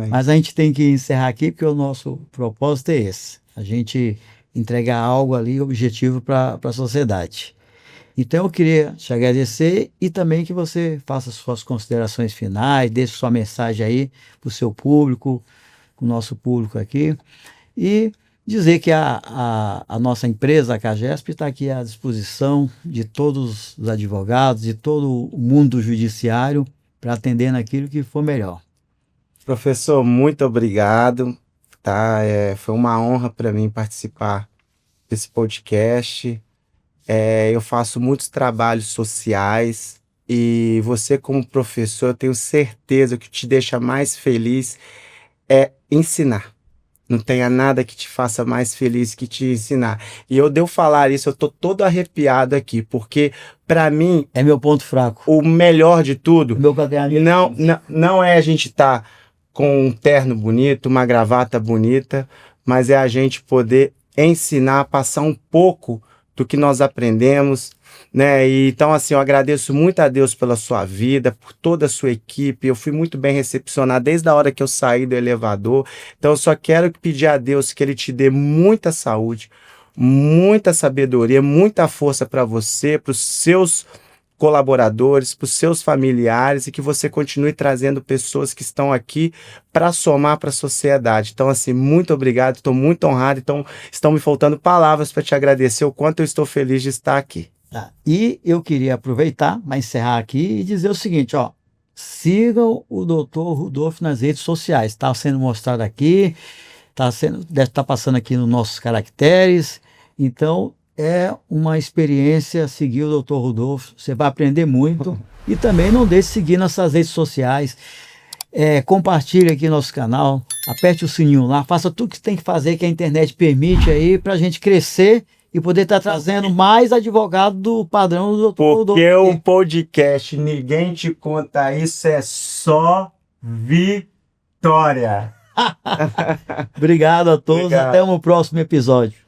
Mas a gente tem que encerrar aqui porque o nosso propósito é esse. A gente entregar algo ali objetivo para a sociedade. Então eu queria te agradecer e também que você faça suas considerações finais, deixe sua mensagem aí para o seu público, o nosso público aqui, e dizer que a nossa empresa, a CAGESP, está aqui à disposição de todos os advogados, de todo o mundo judiciário, para atender naquilo que for melhor. Professor, muito obrigado. Tá? Foi uma honra para mim participar desse podcast. Eu faço muitos trabalhos sociais e você, como professor, eu tenho certeza que o que te deixa mais feliz é ensinar. Não tenha nada que te faça mais feliz que te ensinar. E eu devo falar isso, eu tô todo arrepiado aqui, porque para mim... É meu ponto fraco. O melhor de tudo meu caderno. Não é a gente estar com um terno bonito, uma gravata bonita, mas é a gente poder ensinar, passar um pouco do que nós aprendemos, né? E, então, assim, eu agradeço muito a Deus pela sua vida, por toda a sua equipe. Eu fui muito bem recepcionado desde a hora que eu saí do elevador. Então, eu só quero pedir a Deus que Ele te dê muita saúde, muita sabedoria, muita força para você, para os seus colaboradores, para os seus familiares, e que você continue trazendo pessoas que estão aqui para somar para a sociedade. Então, assim, muito obrigado, estou muito honrado. Então, estão me faltando palavras para te agradecer o quanto eu estou feliz de estar aqui. E eu queria aproveitar para encerrar aqui e dizer o seguinte, sigam o Dr. Rudolph nas redes sociais. Está sendo mostrado aqui, deve estar passando aqui nos nossos caracteres. Então, é uma experiência seguir o Dr. Rudolph, você vai aprender muito. E também não deixe de seguir nossas redes sociais, compartilhe aqui nosso canal, aperte o sininho lá, faça tudo que tem que fazer, que a internet permite aí, para a gente crescer e poder estar trazendo mais advogado do padrão do Dr. Rudolph. Porque o podcast Ninguém Te Conta Isso é só vitória. Obrigado a todos, até um próximo episódio.